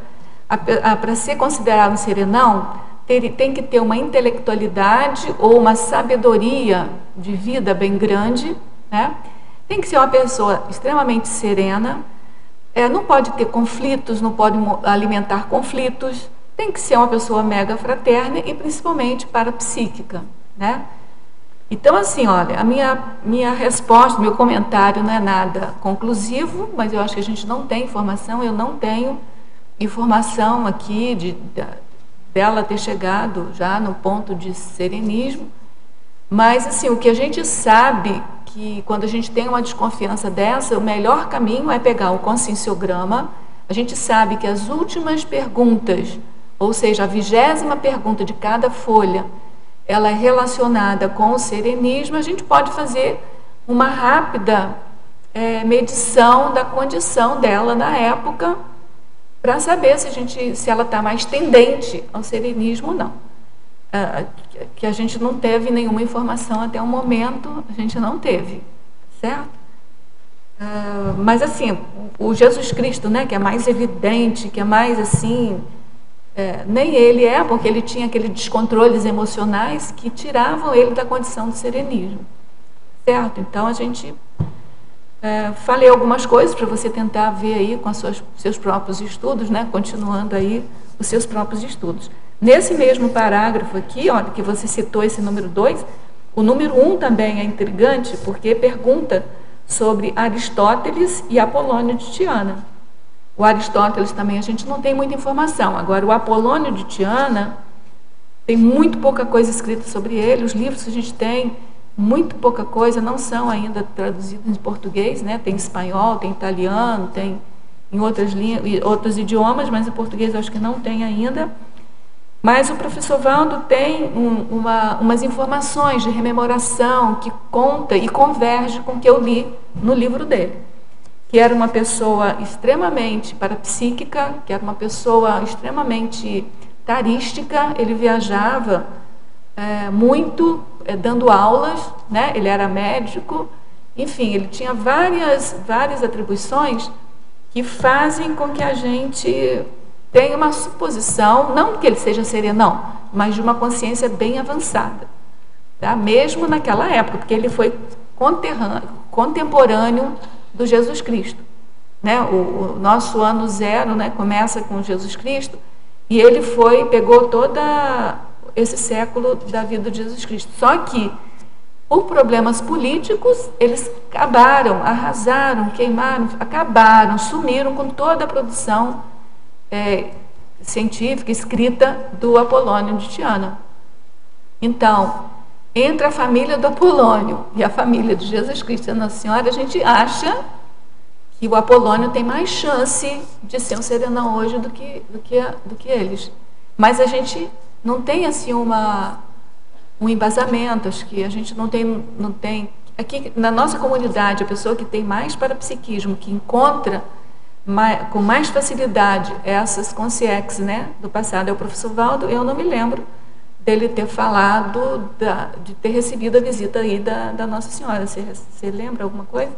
para ser considerado um serenão, tem que ter uma intelectualidade ou uma sabedoria de vida bem grande, né? Tem que ser uma pessoa extremamente serena, não pode ter conflitos, não pode alimentar conflitos, tem que ser uma pessoa mega fraterna e principalmente parapsíquica, né? Então, assim, olha, a minha resposta, meu comentário não é nada conclusivo, mas eu acho que a gente não tem informação, eu não tenho informação aqui dela ter chegado já no ponto de serenismo, mas, assim, o que a gente sabe que quando a gente tem uma desconfiança dessa, o melhor caminho é pegar o conscienciograma. A gente sabe que as últimas perguntas, ou seja, a 20ª pergunta de cada folha, ela é relacionada com o serenismo. A gente pode fazer uma rápida medição da condição dela na época, para saber se ela está mais tendente ao serenismo ou não. Que a gente não teve nenhuma informação até o momento, a gente não teve, certo? Mas assim, o Jesus Cristo, né, que é mais evidente, que é mais assim, nem ele porque ele tinha aqueles descontroles emocionais que tiravam ele da condição do serenismo, certo? Então a gente falei algumas coisas para você tentar ver aí com seus próprios estudos, né, continuando aí os seus próprios estudos. Nesse mesmo parágrafo aqui, ó, que você citou esse número 2, o número 1 também é intrigante, porque pergunta sobre Aristóteles e Apolônio de Tiana. O Aristóteles também a gente não tem muita informação. Agora, o Apolônio de Tiana, tem muito pouca coisa escrita sobre ele. Os livros que a gente tem, muito pouca coisa, não são ainda traduzidos em português, né? Tem espanhol, tem italiano, tem em outros idiomas, mas em português eu acho que não tem ainda. Mas o professor Valdo tem umas informações de rememoração que conta e converge com o que eu li no livro dele, que era uma pessoa extremamente parapsíquica, que era uma pessoa extremamente tarística. Ele viajava muito, dando aulas, né? Ele era médico, enfim, ele tinha várias atribuições que fazem com que a gente tenha uma suposição, não que ele seja serenão, mas de uma consciência bem avançada, tá? Mesmo naquela época, porque ele foi contemporâneo do Jesus Cristo, né? O nosso ano 0, né, começa com Jesus Cristo, e ele pegou todo esse século da vida de Jesus Cristo. Só que, por problemas políticos, eles acabaram, arrasaram, queimaram, sumiram com toda a produção científica, escrita do Apolônio de Tiana. Então, entre a família do Apolônio e a família de Jesus Cristo e Nossa Senhora, a gente acha que o Apolônio tem mais chance de ser um serenão hoje do que eles. Mas a gente não tem assim um embasamento, acho que a gente não tem. Aqui na nossa comunidade, a pessoa que tem mais parapsiquismo, que encontra com mais facilidade essas consciências, né, do passado, é o professor Valdo. Eu não me lembro dele ter falado, de ter recebido a visita aí da Nossa Senhora. Você lembra alguma coisa?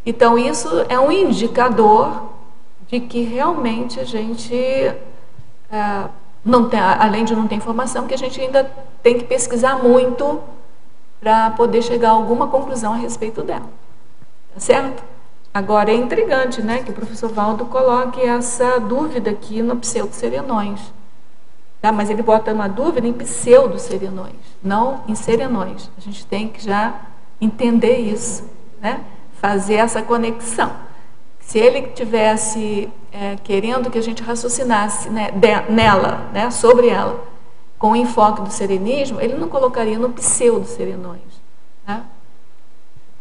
Então, isso é um indicador de que realmente a gente, não tem, além de não ter informação, que a gente ainda tem que pesquisar muito para poder chegar a alguma conclusão a respeito dela. Tá certo? Agora, é intrigante, né, que o professor Valdo coloque essa dúvida aqui no pseudo-serenões. Tá? Mas ele bota uma dúvida em pseudo-serenões, não em serenões. A gente tem que já entender isso, né? Fazer essa conexão. Se ele tivesse querendo que a gente raciocinasse, né, nela, né, sobre ela, com o enfoque do serenismo, ele não colocaria no pseudo-serenões. Né?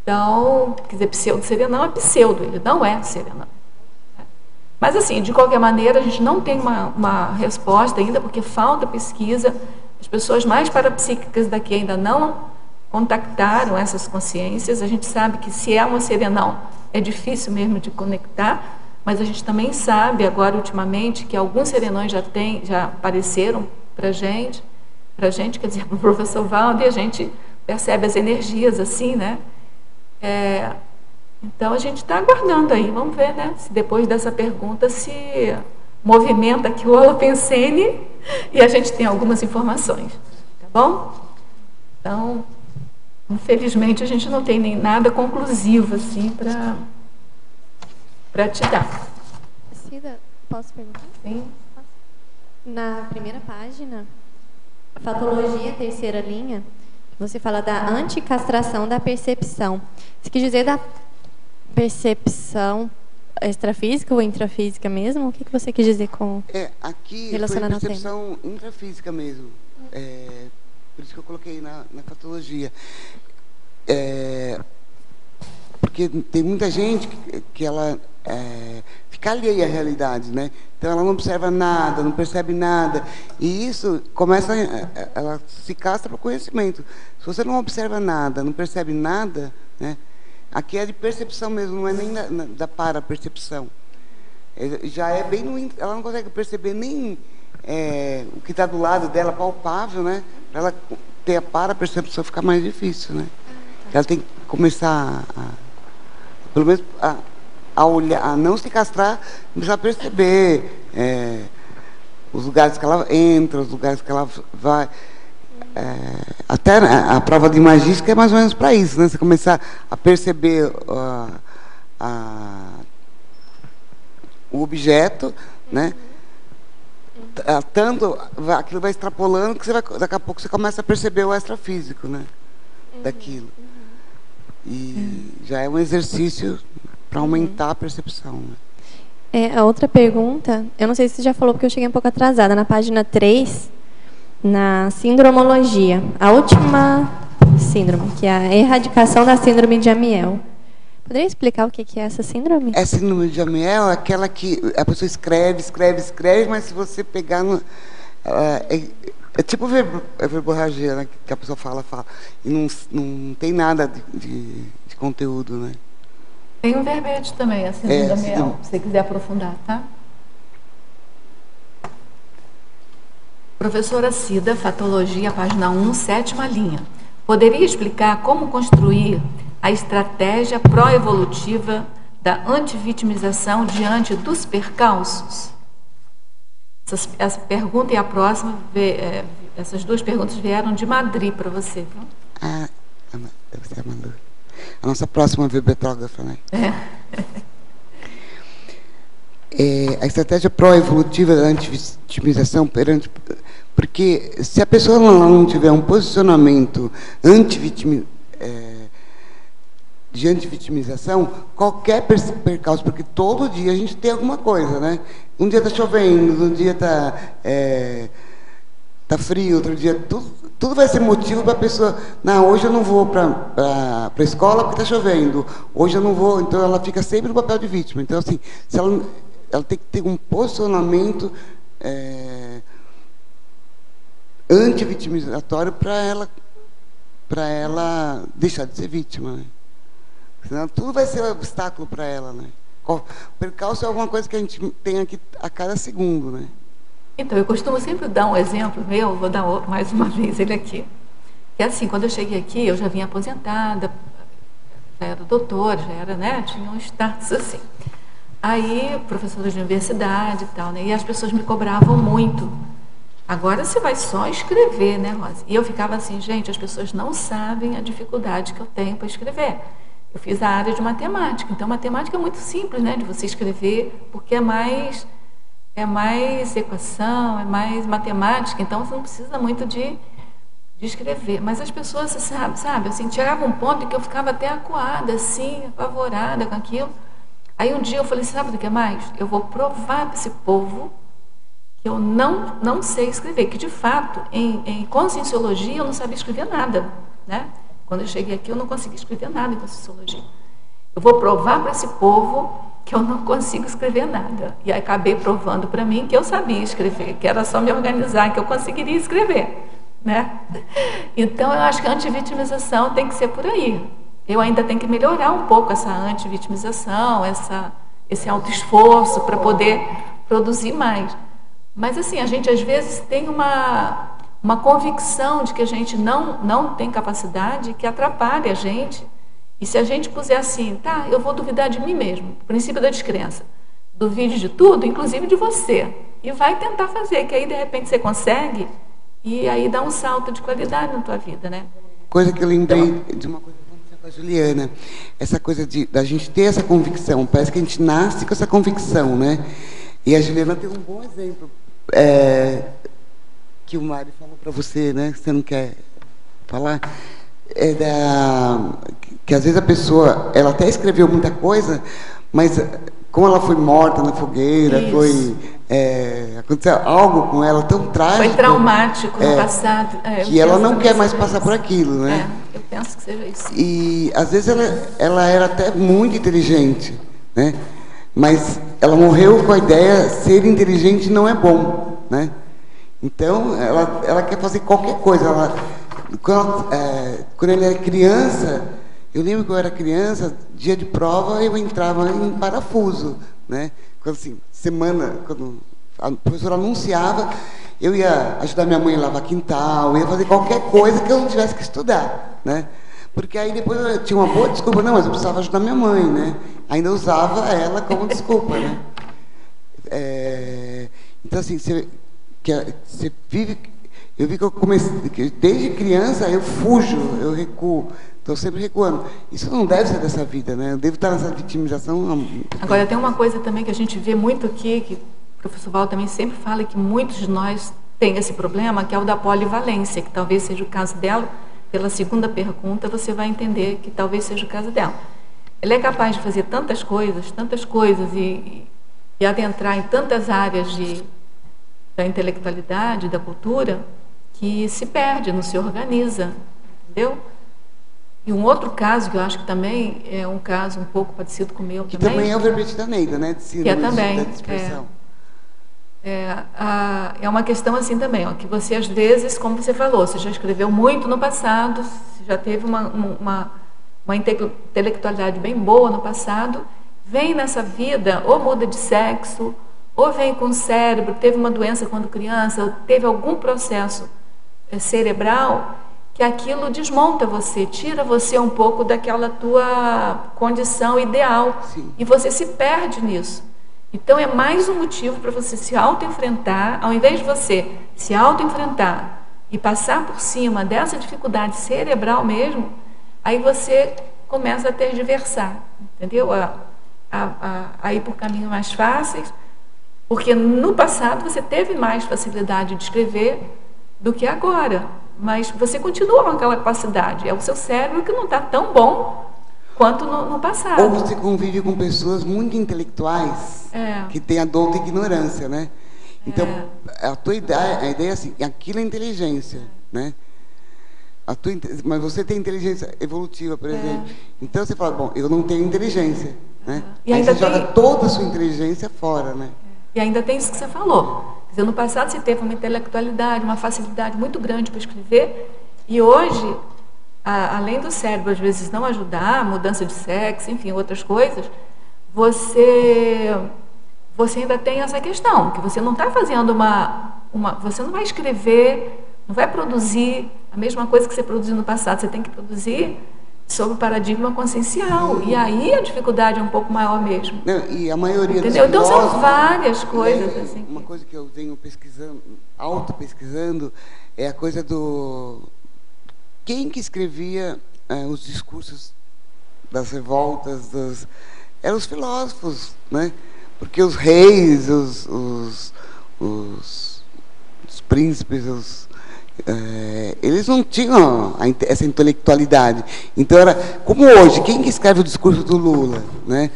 Então, quer dizer, pseudo-serenão é pseudo, ele não é serenão. Mas, assim, de qualquer maneira, a gente não tem uma resposta ainda, porque falta pesquisa. As pessoas mais parapsíquicas daqui ainda não contactaram essas consciências. A gente sabe que, se é uma serenão, é difícil mesmo de conectar, mas a gente também sabe, agora, ultimamente, que alguns serenões já apareceram para a gente, quer dizer, para o professor Valdo, e a gente percebe as energias assim, né? Então, a gente está aguardando aí, vamos ver, né, se depois dessa pergunta se movimenta aqui o Holopensene e a gente tem algumas informações, tá bom? Então, infelizmente, a gente não tem nem nada conclusivo assim para te dar. Cida, posso perguntar? Sim. Na primeira página, Fatologia, terceira linha, você fala da anticastração da percepção. Você quis dizer da percepção extrafísica ou intrafísica mesmo? O que você quis dizer com aqui relacionando ao tema? Percepção intrafísica mesmo. Por isso que eu coloquei na patologia. porque tem muita gente que ela fica alheia à realidade, né? Então ela não observa nada, não percebe nada, e isso começa, ela se castra para o conhecimento. Se você não observa nada, não percebe nada, né? Aqui é de percepção mesmo, não é nem da para-percepção. Já é bem no, ela não consegue perceber nem o que está do lado dela, palpável, né? Para ela ter a para-percepção fica mais difícil, né? Ela tem que começar pelo menos a olhar, a não se castrar, começar a perceber os lugares que ela entra, os lugares que ela vai. Até a prova de magística é mais ou menos para isso, né? Você começar a perceber o objeto, né? Tanto aquilo vai extrapolando que daqui a pouco você começa a perceber o extrafísico, né? Daquilo. E já é um exercício para aumentar a percepção, né? A outra pergunta, eu não sei se você já falou porque eu cheguei um pouco atrasada, na página 3, na sindromologia, a última síndrome, que é a erradicação da síndrome de Amiel. Poderia explicar o que é essa síndrome? A síndrome de Amiel é aquela que a pessoa escreve, mas se você pegar é tipo verborragia, né? Que a pessoa fala, e não tem nada de conteúdo, né? Tem um verbete também, a síndrome de Amiel, se você quiser aprofundar, tá? Professora Cida, Fatologia, página 1, 7ª linha. Poderia explicar como construir a estratégia pró-evolutiva da antivitimização diante dos percalços? Essa pergunta e a próxima, essas duas perguntas vieram de Madrid para você, viu? Deve ser a Manu. A nossa próxima verbetógrafa, né? A estratégia pró-evolutiva da antivitimização porque se a pessoa não tiver um posicionamento de antivitimização, qualquer percalço, porque todo dia a gente tem alguma coisa, né? Um dia está chovendo, um dia está frio, outro dia tudo vai ser motivo para a pessoa, não, hoje eu não vou para a escola porque está chovendo, hoje eu não vou, então ela fica sempre no papel de vítima. Então, assim, se ela tem que ter um posicionamento antivitimizatório para ela deixar de ser vítima, né? Senão tudo vai ser um obstáculo para ela, né? O percalço é alguma coisa que a gente tem aqui a cada segundo, né? Então, eu costumo sempre dar um exemplo meu, vou dar mais uma vez ele aqui. Que é assim, quando eu cheguei aqui, eu já vinha aposentada, já era doutora, já era, né? Tinha um status assim. Aí, professora de universidade e tal, né? E as pessoas me cobravam muito. Agora você vai só escrever, né, Rosa? E eu ficava assim, gente, as pessoas não sabem a dificuldade que eu tenho para escrever. Eu fiz a área de matemática, então matemática é muito simples, né, de você escrever, porque é mais equação, é mais matemática, então você não precisa muito de escrever. Mas as pessoas, sabe, assim, chegava um ponto em que eu ficava até acuada, assim, apavorada com aquilo. Aí um dia eu falei, sabe do que mais? Eu vou provar para esse povo que eu não sei escrever, que de fato, em conscienciologia eu não sabia escrever nada, né? Quando eu cheguei aqui eu não consegui escrever nada em conscienciologia. Eu vou provar para esse povo que eu não consigo escrever nada. E aí acabei provando para mim que eu sabia escrever, que era só me organizar, que eu conseguiria escrever, né? Então eu acho que a antivitimização tem que ser por aí. Eu ainda tenho que melhorar um pouco essa antivitimização, esse autoesforço para poder produzir mais. Mas assim, a gente às vezes tem uma convicção de que a gente não tem capacidade, que atrapalha a gente. E se a gente puser assim, tá, eu vou duvidar de mim mesmo, princípio da descrença, duvide de tudo, inclusive de você, e vai tentar fazer, que aí de repente você consegue, e aí dá um salto de qualidade na tua vida, né? Coisa que eu lembrei de uma coisa que aconteceu com a Juliana, essa coisa da gente ter essa convicção, parece que a gente nasce com essa convicção, né? E a Juliana tem um bom exemplo, que o Mário falou para você, né? Você não quer falar? Que às vezes a pessoa, ela até escreveu muita coisa, mas como ela foi morta na fogueira, aconteceu algo com ela tão trágico. Foi traumático no passado. Que ela não quer mais passar por aquilo, né? Eu penso que seja isso. E às vezes ela era até muito inteligente, né? Mas ela morreu com a ideia de ser inteligente não é bom, né? Então ela quer fazer qualquer coisa. Quando ela era criança, eu lembro que eu era criança, dia de prova eu entrava em parafuso, né? Quando assim, quando a professora anunciava, eu ia ajudar minha mãe a lavar quintal, ia fazer qualquer coisa que eu não tivesse que estudar, né? Porque aí depois eu tinha uma boa desculpa, não, mas eu precisava ajudar minha mãe, né? Ainda usava ela como desculpa, né? Então assim, você vive. Eu vi que eu comecei, desde criança eu fujo, eu recuo, estou sempre recuando. Isso não deve ser dessa vida, né? Eu devo estar nessa vitimização. Agora tem uma coisa também que a gente vê muito aqui, que o professor Val também sempre fala, que muitos de nós têm esse problema, que é o da polivalência, que talvez seja o caso dela. Pela segunda pergunta você vai entender que talvez seja o caso dela. Ela é capaz de fazer tantas coisas e adentrar em tantas áreas da intelectualidade, da cultura, que se perde, não se organiza, entendeu? E um outro caso, que eu acho que também é um caso um pouco parecido com o meu também. Que também é o verbete da Neida, né? Que é também. Da dispersão. É uma questão assim também, ó, que você às vezes, como você falou, você já escreveu muito no passado, você já teve uma intelectualidade bem boa no passado, vem nessa vida, ou muda de sexo, ou vem com o cérebro, teve uma doença quando criança, ou teve algum processo cerebral, que aquilo desmonta você, tira você um pouco daquela tua condição ideal. Sim. E você se perde nisso. Então é mais um motivo para você se auto-enfrentar, ao invés de você se auto-enfrentar e passar por cima dessa dificuldade cerebral mesmo, aí você começa a tergiversar, entendeu? A ir por caminhos mais fáceis, porque no passado você teve mais facilidade de escrever do que agora, mas você continua com aquela capacidade, é o seu cérebro que não está tão bom quanto no passado. Ou você convive com pessoas muito intelectuais que têm a dor da ignorância, né? Então, a ideia é assim, aquilo é inteligência, né? Mas você tem inteligência evolutiva, por exemplo. Então você fala, bom, eu não tenho inteligência, né? E aí você joga toda a sua inteligência fora, né? E ainda tem isso que você falou. Quer dizer, no passado você teve uma intelectualidade, uma facilidade muito grande para escrever, e hoje, além do cérebro às vezes não ajudar, mudança de sexo, enfim, outras coisas, você ainda tem essa questão, que você não está fazendo você não vai escrever, não vai produzir a mesma coisa que você produziu no passado, você tem que produzir sob o paradigma consciencial. E aí a dificuldade é um pouco maior mesmo. Não, e a maioria entendeu? Então são várias coisas. Assim. Uma coisa que eu venho pesquisando, auto-pesquisando, é a coisa do... Quem que escrevia os discursos das revoltas? Eram os filósofos, né? Porque os reis, os príncipes, eles não tinham essa intelectualidade. Então era como hoje, quem que escreve o discurso do Lula, né?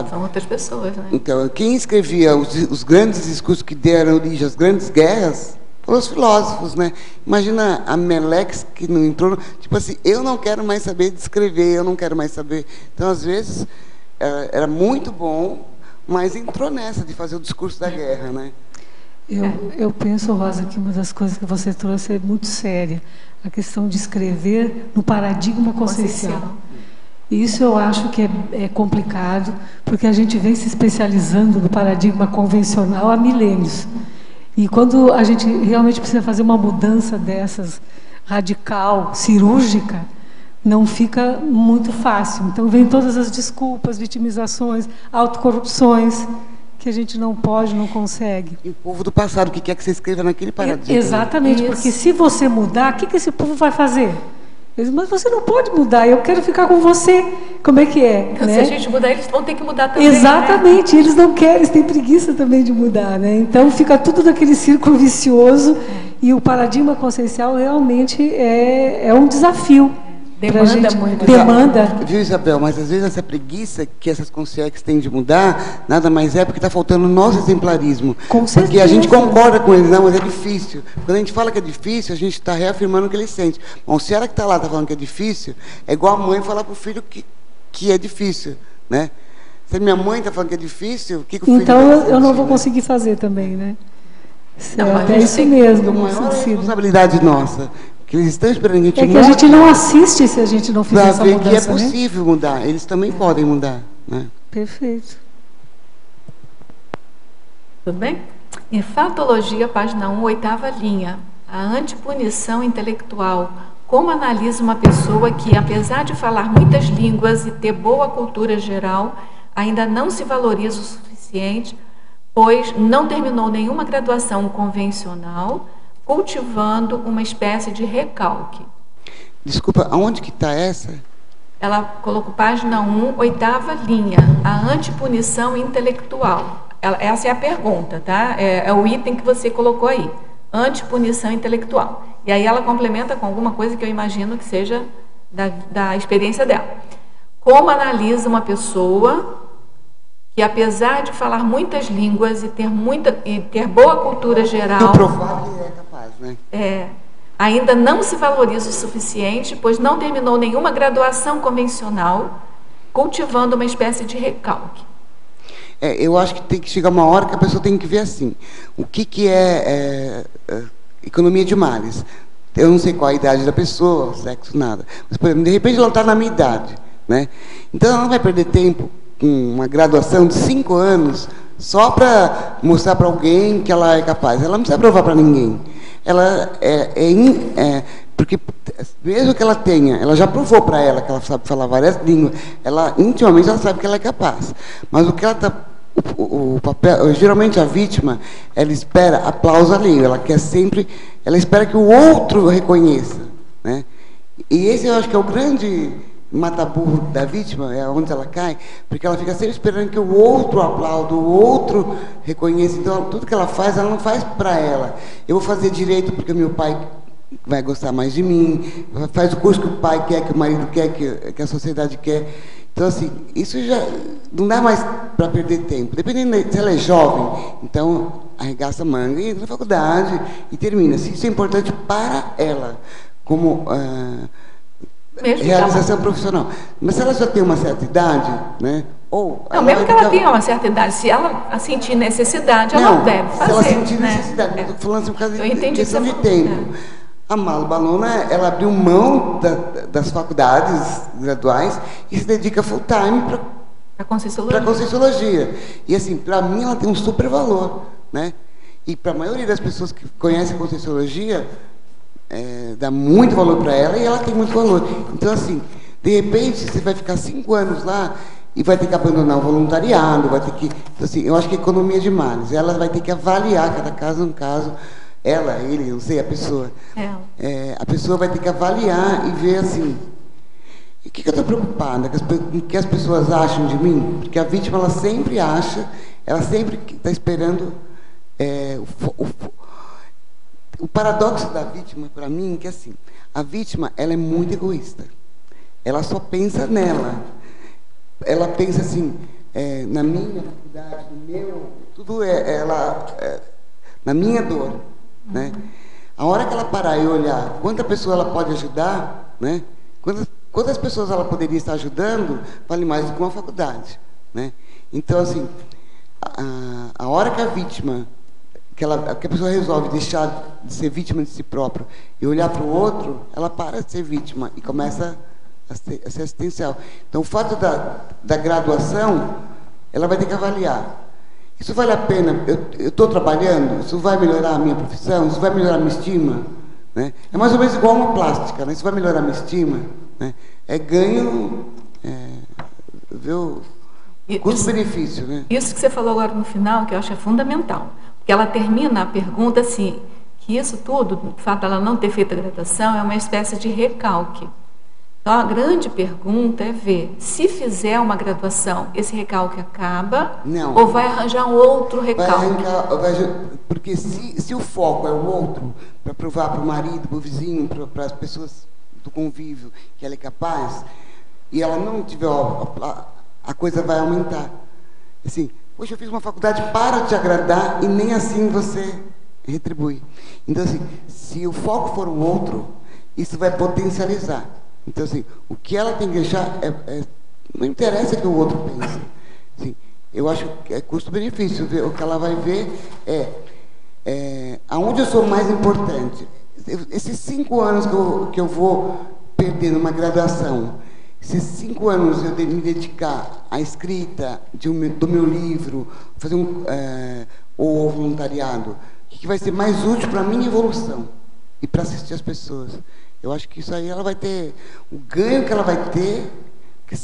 São outras pessoas, né? Então quem escrevia os grandes discursos que deram origem às grandes guerras foram os filósofos, né? Imagina a Melex que não entrou, tipo assim, eu não quero mais saber de escrever, eu não quero mais saber. Então às vezes era muito bom, mas entrou nessa de fazer o discurso da guerra, né? Eu penso, Rosa, que uma das coisas que você trouxe é muito séria, a questão de escrever no paradigma consciencial. Isso eu acho que é complicado, porque a gente vem se especializando no paradigma convencional há milênios. E quando a gente realmente precisa fazer uma mudança dessas, radical, cirúrgica, não fica muito fácil. Então vem todas as desculpas, vitimizações, autocorrupções, que a gente não pode, não consegue. E o povo do passado, o que quer que você escreva naquele paradigma? Exatamente, porque se você mudar, o que esse povo vai fazer? Eles, mas você não pode mudar, eu quero ficar com você. Como é que é? Então, né? Se a gente mudar, eles vão ter que mudar também. Exatamente, né? Eles não querem, eles têm preguiça também de mudar, né? Então fica tudo naquele círculo vicioso e o paradigma consciencial realmente é um desafio. Demanda gente, muito. demanda. Viu, Isabel? Mas às vezes essa preguiça que essas concierges têm de mudar, nada mais é porque está faltando o nosso exemplarismo. Com certeza. Porque a gente concorda com eles, não, mas é difícil. Quando a gente fala que é difícil, a gente está reafirmando o que ele sente. Bom, se ela que está lá está falando que é difícil, é igual a mãe falar para o filho que é difícil, né? Se minha mãe está falando que é difícil, o que o filho Então vai eu não sentir, vou né? conseguir fazer também, né? Não, Certo, mas é isso mesmo, Uma meu maior filho. responsabilidade nossa. Que eles estão esperando que a gente É que a gente não assiste se a gente não fizer para essa ver que é mudança, né? possível mudar. Eles também podem mudar, né? Perfeito. Tudo bem? Em Fatologia, página 1, 8ª linha. A antipunição intelectual. Como analisa uma pessoa que, apesar de falar muitas línguas e ter boa cultura geral, ainda não se valoriza o suficiente, pois não terminou nenhuma graduação convencional, cultivando uma espécie de recalque. Desculpa, aonde que está essa? Ela colocou página 1, 8ª linha, a antipunição intelectual. Essa é a pergunta, tá? É o item que você colocou aí, antipunição intelectual. E aí ela complementa com alguma coisa que eu imagino que seja da experiência dela. Como analisa uma pessoa que, apesar de falar muitas línguas e ter boa cultura geral, provar que é capaz, né? ainda não se valoriza o suficiente, pois não terminou nenhuma graduação convencional, cultivando uma espécie de recalque. Eu acho que tem que chegar uma hora que a pessoa tem que ver assim, o que é economia de males. Eu não sei qual a idade da pessoa, sexo, nada. Mas, por exemplo, de repente ela está na minha idade, né? Então ela não vai perder tempo com uma graduação de 5 anos só para mostrar para alguém que ela é capaz. Ela não precisa provar para ninguém. Ela porque mesmo que ela tenha, ela já provou para ela que ela sabe falar várias línguas, ela intimamente ela sabe que ela é capaz. Mas o que ela está, o papel, geralmente a vítima, ela espera aplauso alheio, ela espera que o outro reconheça, né? E esse eu acho que é o grande mata-burro da vítima, é onde ela cai, porque ela fica sempre esperando que o outro aplaude, o outro reconheça. Então, tudo que ela não faz para ela. Eu vou fazer direito porque o meu pai vai gostar mais de mim, faz o curso que o pai quer, que o marido quer, que a sociedade quer. Então, assim, isso já não dá mais para perder tempo. Dependendo se ela é jovem, então arregaça a manga e entra na faculdade e termina. Se isso é importante para ela, como realização profissional. Mas se ela já tem uma certa idade, né? Não, mesmo que ela tenha uma certa idade, se ela sentir necessidade, ela deve fazer. Se ela sentir né? necessidade, estou falando assim por causa de questão de tempo. A Malu Balona, ela abriu mão das faculdades graduais e se dedica full time para Conscienciologia. E assim, para mim ela tem um super valor, né? E para a maioria das pessoas que conhecem a Conscienciologia, dá muito valor para ela e ela tem muito valor. Então, assim, de repente, você vai ficar 5 anos lá e vai ter que abandonar o voluntariado, vai ter que... Então, assim, eu acho que a economia de males, ela vai ter que avaliar cada caso, ela, ele, não sei, a pessoa. A pessoa vai ter que avaliar e ver, assim, o que eu estou preocupada, com o que as pessoas acham de mim? Porque a vítima, ela sempre acha, ela sempre está esperando... O paradoxo da vítima, para mim, é que assim, a vítima, ela é muito egoísta. Ela só pensa nela. Ela pensa assim, na minha faculdade, no meu... Tudo na minha dor, né? A hora que ela parar e olhar quanta pessoa ela pode ajudar, né? Quantas pessoas ela poderia estar ajudando, vale mais do que uma faculdade, né? Então, assim, a hora que a vítima... que a pessoa resolve deixar de ser vítima de si própria e olhar para o outro, ela para de ser vítima e começa a ser assistencial. Então, o fato da graduação, ela vai ter que avaliar. Isso vale a pena? Eu estou trabalhando? Isso vai melhorar a minha profissão? Isso vai melhorar a minha estima? Né? É mais ou menos igual uma plástica, né? Isso vai melhorar a minha estima? Né? É ganho, viu? Custo-benefício, né? Isso que você falou agora no final, que eu acho é fundamental. Porque ela termina a pergunta assim, que isso tudo, o fato de ela não ter feito a graduação, é uma espécie de recalque. Então, a grande pergunta é ver, se fizer uma graduação, esse recalque acaba ou vai arranjar um outro recalque? Porque se o foco é o outro, para provar para o marido, para o vizinho, para as pessoas do convívio que ela é capaz, e ela não tiver, a coisa vai aumentar. Assim, poxa, eu fiz uma faculdade para te agradar e nem assim você retribui. Então, assim, se o foco for o outro, isso vai potencializar. Então, assim, o que ela tem que deixar não interessa o que o outro pense. Assim, eu acho que é custo-benefício. O que ela vai ver aonde eu sou mais importante. Esses 5 anos que eu vou perder numa graduação, esses 5 anos eu me dedicar à escrita do meu livro, fazer ou ao voluntariado, o que vai ser mais útil para a minha evolução e para assistir as pessoas. Eu acho que isso aí ela vai ter, o ganho que ela vai ter, que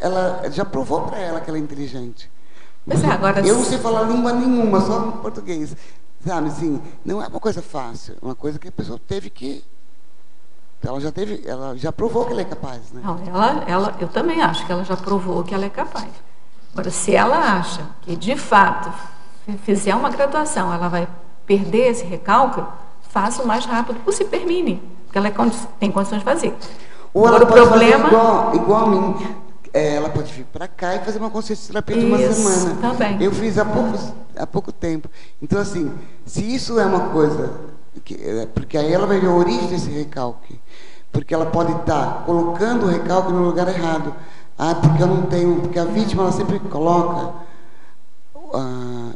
ela já provou para ela que ela é inteligente. Mas agora, eu não sei falar língua nenhuma, só português. Sabe, assim, não é uma coisa fácil, é uma coisa que a pessoa teve que... Ela já provou que ela é capaz, né? Não, eu também acho que ela já provou que ela é capaz. Agora, se ela acha que, de fato, se fizer uma graduação, ela vai perder esse recalque, faça o mais rápido possível, termine, porque ela tem condições de fazer. Ou ela pode fazer igual a mim. Ela pode vir para cá e fazer uma consciencioterapia de uma semana. Também. Eu fiz há pouco tempo. Então, assim, se isso é uma coisa... porque aí ela vai ver a origem desse recalque. Porque ela pode estar colocando o recalque no lugar errado. Porque eu não tenho... Porque a vítima, ela sempre coloca...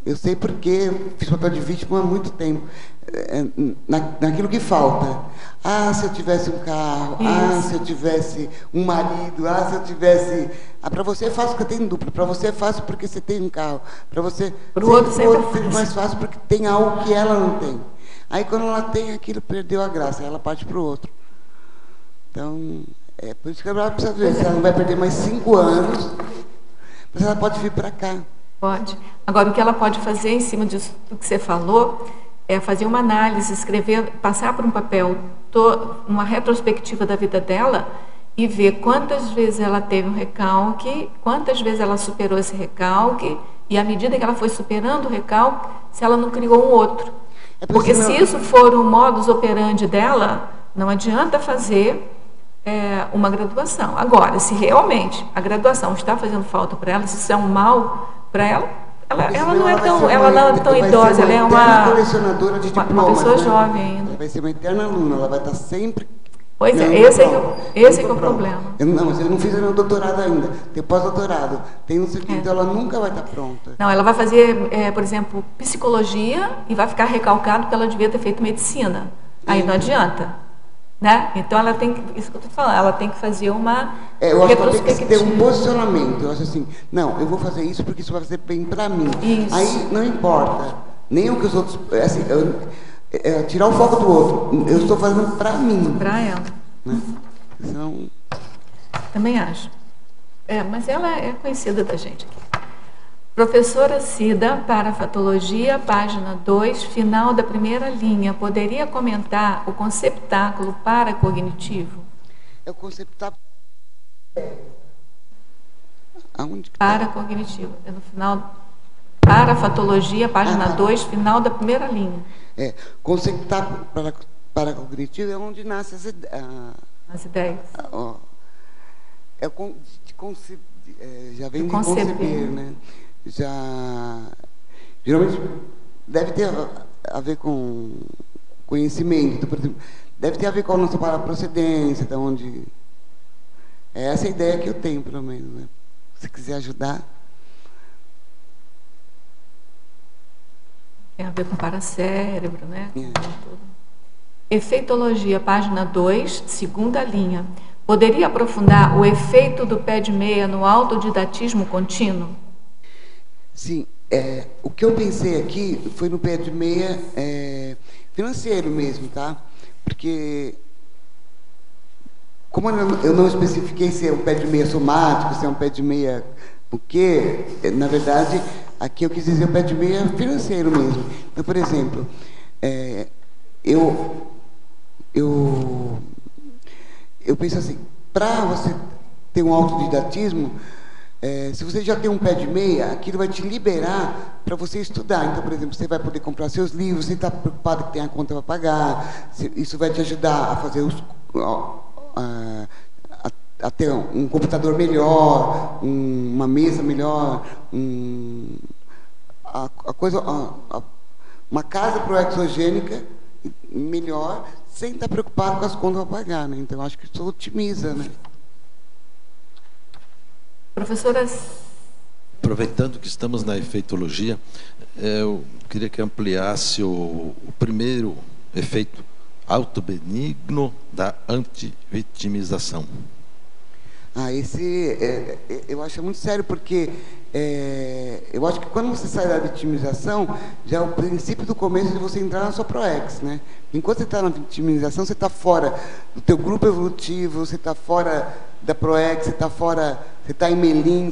eu sei porque fiz papel de vítima há muito tempo. Naquilo que falta. Se eu tivesse um carro. Se eu tivesse um marido. Se eu tivesse... para você é fácil porque tem duplo. Para você é fácil porque você tem um carro. Para você... Para o outro sempre é mais fácil porque tem algo que ela não tem. Aí quando ela tem aquilo, perdeu a graça. Aí ela parte para o outro. Então, é por isso que ela precisa ver. Se ela não vai perder mais 5 anos, mas ela pode vir para cá. Pode. Agora, o que ela pode fazer em cima disso do que você falou é fazer uma análise, escrever, passar por um papel, uma retrospectiva da vida dela e ver quantas vezes ela teve um recalque, quantas vezes ela superou esse recalque e, à medida que ela foi superando o recalque, se ela não criou um outro. Porque se isso for o modus operandi dela, não adianta fazer uma graduação. Agora, se realmente a graduação está fazendo falta para ela, se isso é um mal para ela não é tão idosa, ela é uma colecionadora de diplomas, uma pessoa né? jovem ainda. Ela vai ser uma eterna aluna, ela vai estar sempre... Pois é, esse é o problema. Mas eu não fiz meu doutorado ainda, tem pós-doutorado, tem não sei o que, então ela nunca vai estar pronta. Não, ela vai fazer, por exemplo, psicologia e vai ficar recalcado porque ela devia ter feito medicina. Aí não adianta. Né? Então ela tem que, isso que eu estou falando, ela tem que fazer uma eu acho que ela tem que ter um posicionamento. Eu acho assim, não, eu vou fazer isso porque isso vai fazer bem para mim. Isso. Aí não importa, nem o que os outros... Assim, tirar o foco do outro. Eu estou fazendo para mim. Para ela. Né? Então... Também acho. Mas ela é conhecida da gente aqui. Professora Cida, Parafatologia, página 2, final da primeira linha. Poderia comentar o conceptáculo paracognitivo? O conceptáculo... Aonde que paracognitivo. É no final... Parafatologia, página 2, final da primeira linha. Conceptáculo paracognitivo é onde nascem as ideias. Já vem de conceber, né? Geralmente deve ter a ver com conhecimento, por exemplo, deve ter a ver com a nossa procedência, de onde... É essa a ideia que eu tenho, pelo menos, né? Se quiser ajudar. Tem a ver com paracérebro, né? Efeitologia, página 2, segunda linha. Poderia aprofundar o efeito do pé de meia no autodidatismo contínuo? Sim. O que eu pensei aqui foi no pé de meia financeiro mesmo, tá? Porque, como eu não especifiquei se é um pé de meia somático, se é um pé de meia o quê, na verdade, aqui eu quis dizer o pé de meia financeiro mesmo. Então, por exemplo, eu penso assim, para você ter um autodidatismo, se você já tem um pé de meia, aquilo vai te liberar para você estudar. Então, por exemplo, você vai poder comprar seus livros, você está preocupado que tem a conta para pagar, isso vai te ajudar a fazer a ter um computador melhor, uma mesa melhor, uma casa proexogênica melhor, sem estar preocupado com as contas a pagar, né? Então, acho que isso otimiza, né? Professoras. Aproveitando que estamos na efeitologia, eu queria que ampliasse o primeiro efeito autobenigno da antivitimização. Eu acho muito sério, porque eu acho que quando você sai da vitimização, já é o princípio do começo de você entrar na sua ProEx, né? Enquanto você está na vitimização, você está fora do teu grupo evolutivo, você está fora da ProEx, você está fora, você está em Melim.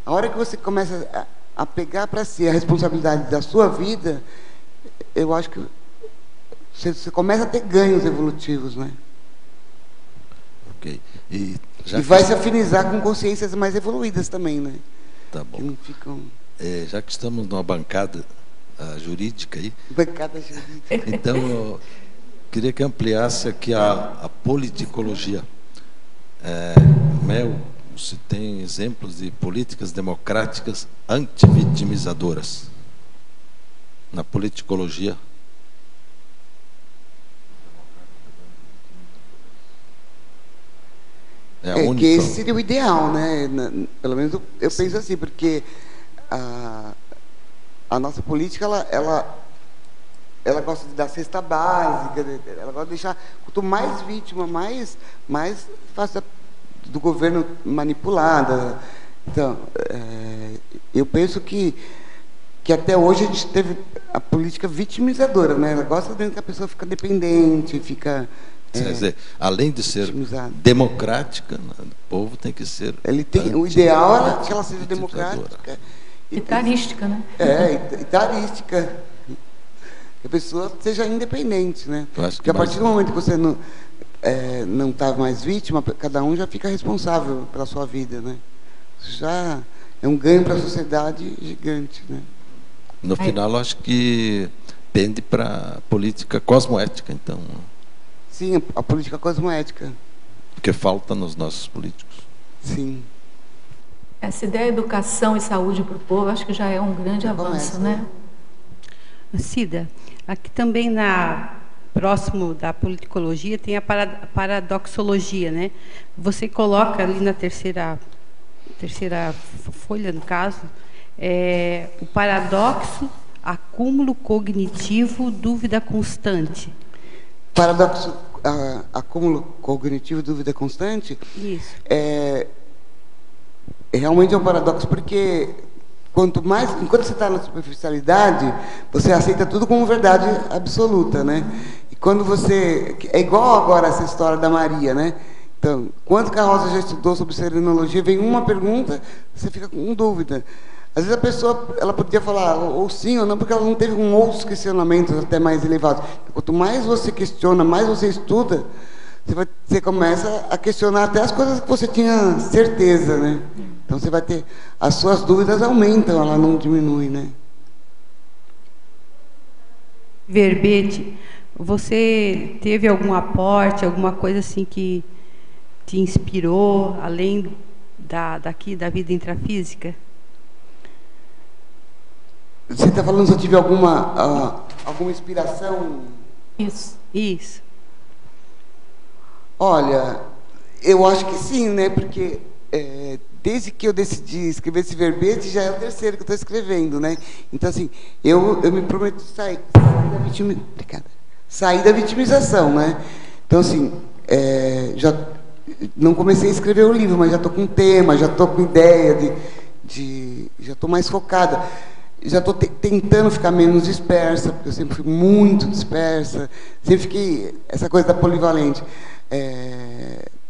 A hora que você começa a pegar para si a responsabilidade da sua vida, eu acho que você começa a ter ganhos evolutivos, né? Ok. E vai se afinizar com consciências mais evoluídas também, né? Tá bom. Que não ficam... já que estamos numa bancada jurídica aí... Bancada jurídica. Então, eu queria que ampliasse aqui a politicologia. Mel, se tem exemplos de políticas democráticas antivitimizadoras na politicologia? Que esse seria o ideal, né? Pelo menos eu penso assim, porque a nossa política, ela gosta de dar cesta básica, ela gosta de deixar, quanto mais vítima, mais fácil do governo manipulada. Então, eu penso que até hoje a gente teve a política vitimizadora, né? Ela gosta de que a pessoa fica dependente, fica... Quer dizer, além de ser democrática, o povo tem que ser... O ideal é que ela seja democrática. Etarística, né? Etarística. Que a pessoa seja independente, né? Porque a partir do momento que você não está mais vítima, cada um já fica responsável pela sua vida, né? Isso já é um ganho para a sociedade gigante, né? No final, acho que pende para a política cosmoética, então... Sim, a política cosmoética. Porque falta nos nossos políticos. Sim. Essa ideia de educação e saúde para o povo, acho que já é um grande avanço, né? Cida, aqui também próximo da politicologia tem a paradoxologia, né? Você coloca ali na terceira folha, no caso, o paradoxo, acúmulo cognitivo, dúvida constante. Paradoxo, acúmulo cognitivo, dúvida constante. Isso. Realmente é um paradoxo, porque enquanto você está na superficialidade, você aceita tudo como verdade absoluta, né? E quando é igual agora essa história da Maria, né? Então, quanto que a Rosa já estudou sobre serenologia, vem uma pergunta, você fica com dúvida. Às vezes a pessoa, ela podia falar ou sim ou não, porque ela não teve outros questionamentos até mais elevados. Quanto mais você questiona, mais você estuda, você começa a questionar até as coisas que você tinha certeza, né? Então você vai ter... As suas dúvidas aumentam, ela não diminui, né? Verbete, você teve algum aporte, alguma coisa assim que te inspirou, além da vida intrafísica? Você está falando se eu tive alguma inspiração? Isso. Olha, eu acho que sim, né? Porque desde que eu decidi escrever esse verbete, já é o terceiro que eu estou escrevendo, né? Então, assim, eu me prometo sair da vitimização, né? Então, assim, já não comecei a escrever o livro, mas já estou com tema, já estou com ideia já estou mais focada. Já estou tentando ficar menos dispersa, porque eu sempre fui muito dispersa, sempre fiquei, essa coisa da polivalente,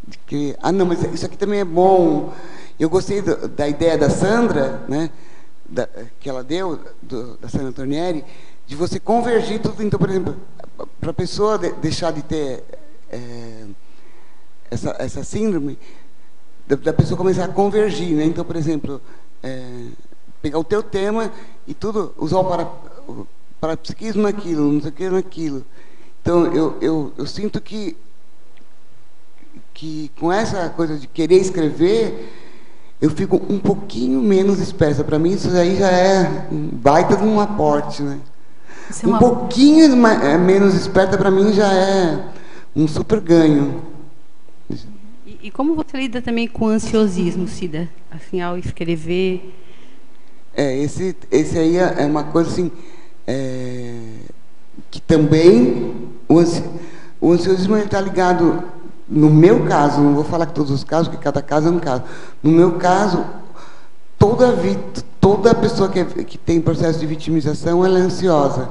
de que, não, mas isso aqui também é bom. Eu gostei da ideia da Sandra, né, que ela deu, da Sandra Tornieri, de você convergir tudo. Então, por exemplo, para a pessoa deixar de ter essa síndrome, da pessoa começar a convergir, né? Então, por exemplo, pegar o teu tema e tudo, usar o parapsiquismo naquilo, não sei o que naquilo. Então, eu sinto que que com essa coisa de querer escrever, eu fico um pouquinho menos dispersa. Para mim, isso aí já é um baita de um aporte, né? Um pouquinho menos esperta, para mim, já é um super ganho. E como você lida também com o ansiosismo, Cida? Assim, ao escrever... Esse aí é uma coisa assim, que também o ansiosismo está ligado, no meu caso, não vou falar que todos os casos, porque cada caso é um caso. No meu caso, toda pessoa que tem processo de vitimização, ela é ansiosa.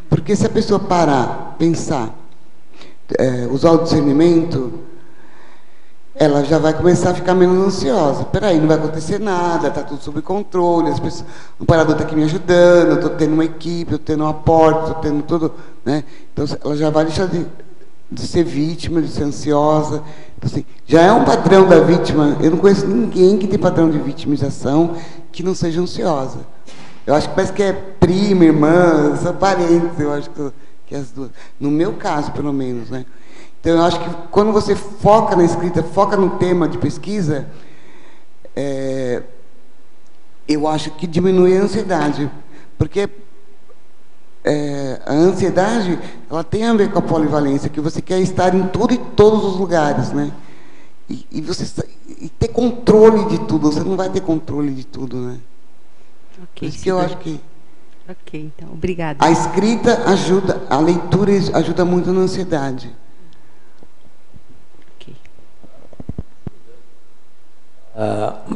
Porque se a pessoa parar, pensar, usar o discernimento, ela já vai começar a ficar menos ansiosa. Peraí, não vai acontecer nada, está tudo sob controle, o amparador está aqui me ajudando, eu estou tendo uma equipe, eu estou tendo um aporte, estou tendo tudo, né? Então ela já vai deixar de ser vítima, de ser ansiosa. Então, assim, já é um padrão da vítima. Eu não conheço ninguém que tem padrão de vitimização que não seja ansiosa. Eu acho que parece que é prima, irmã, são parentes, eu acho que as duas. No meu caso, pelo menos, né? Então, eu acho que quando você foca na escrita, foca no tema de pesquisa, eu acho que diminui a ansiedade. Porque a ansiedade, ela tem a ver com a polivalência, que você quer estar em tudo e todos os lugares, né? E ter controle de tudo. Você não vai ter controle de tudo, né? Ok, isso que eu acho que... Ok, então, obrigada. A escrita ajuda, a leitura ajuda muito na ansiedade.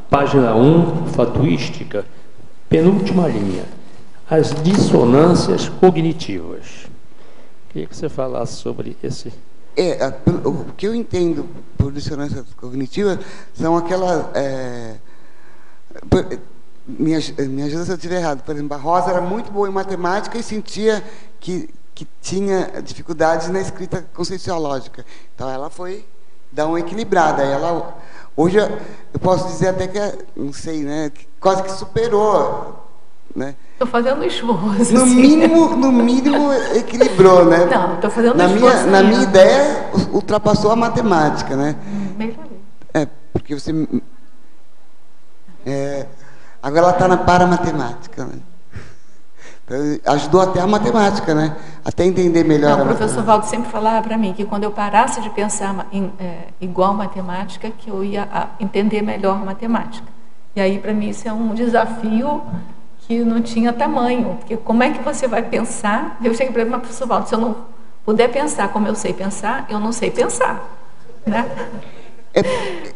Página 1, fatuística, penúltima linha. As dissonâncias cognitivas. Queria que você falasse sobre esse... O que eu entendo por dissonâncias cognitivas são aquelas... me ajuda se eu estiver errado. Por exemplo, a Rosa era muito boa em matemática e sentia que tinha dificuldades na escrita conceituológica. Então, ela foi dar uma equilibrada. Hoje, eu posso dizer até que, não sei, né, que quase que superou, né? Estou fazendo um esforço. No mínimo, equilibrou, né? Não, estou fazendo um esforço. Na minha ideia, ultrapassou a matemática, né? Melhorei. Porque você... agora ela está na paramatemática, né? Então, ajudou até a matemática, né? Até entender melhor. Não, o professor Valdo sempre falava para mim que quando eu parasse de pensar igual matemática, que eu ia entender melhor matemática. E aí, para mim, isso é um desafio que não tinha tamanho. Porque como é que você vai pensar? Eu cheguei para o professor Valdo, se eu não puder pensar como eu sei pensar, eu não sei pensar, né?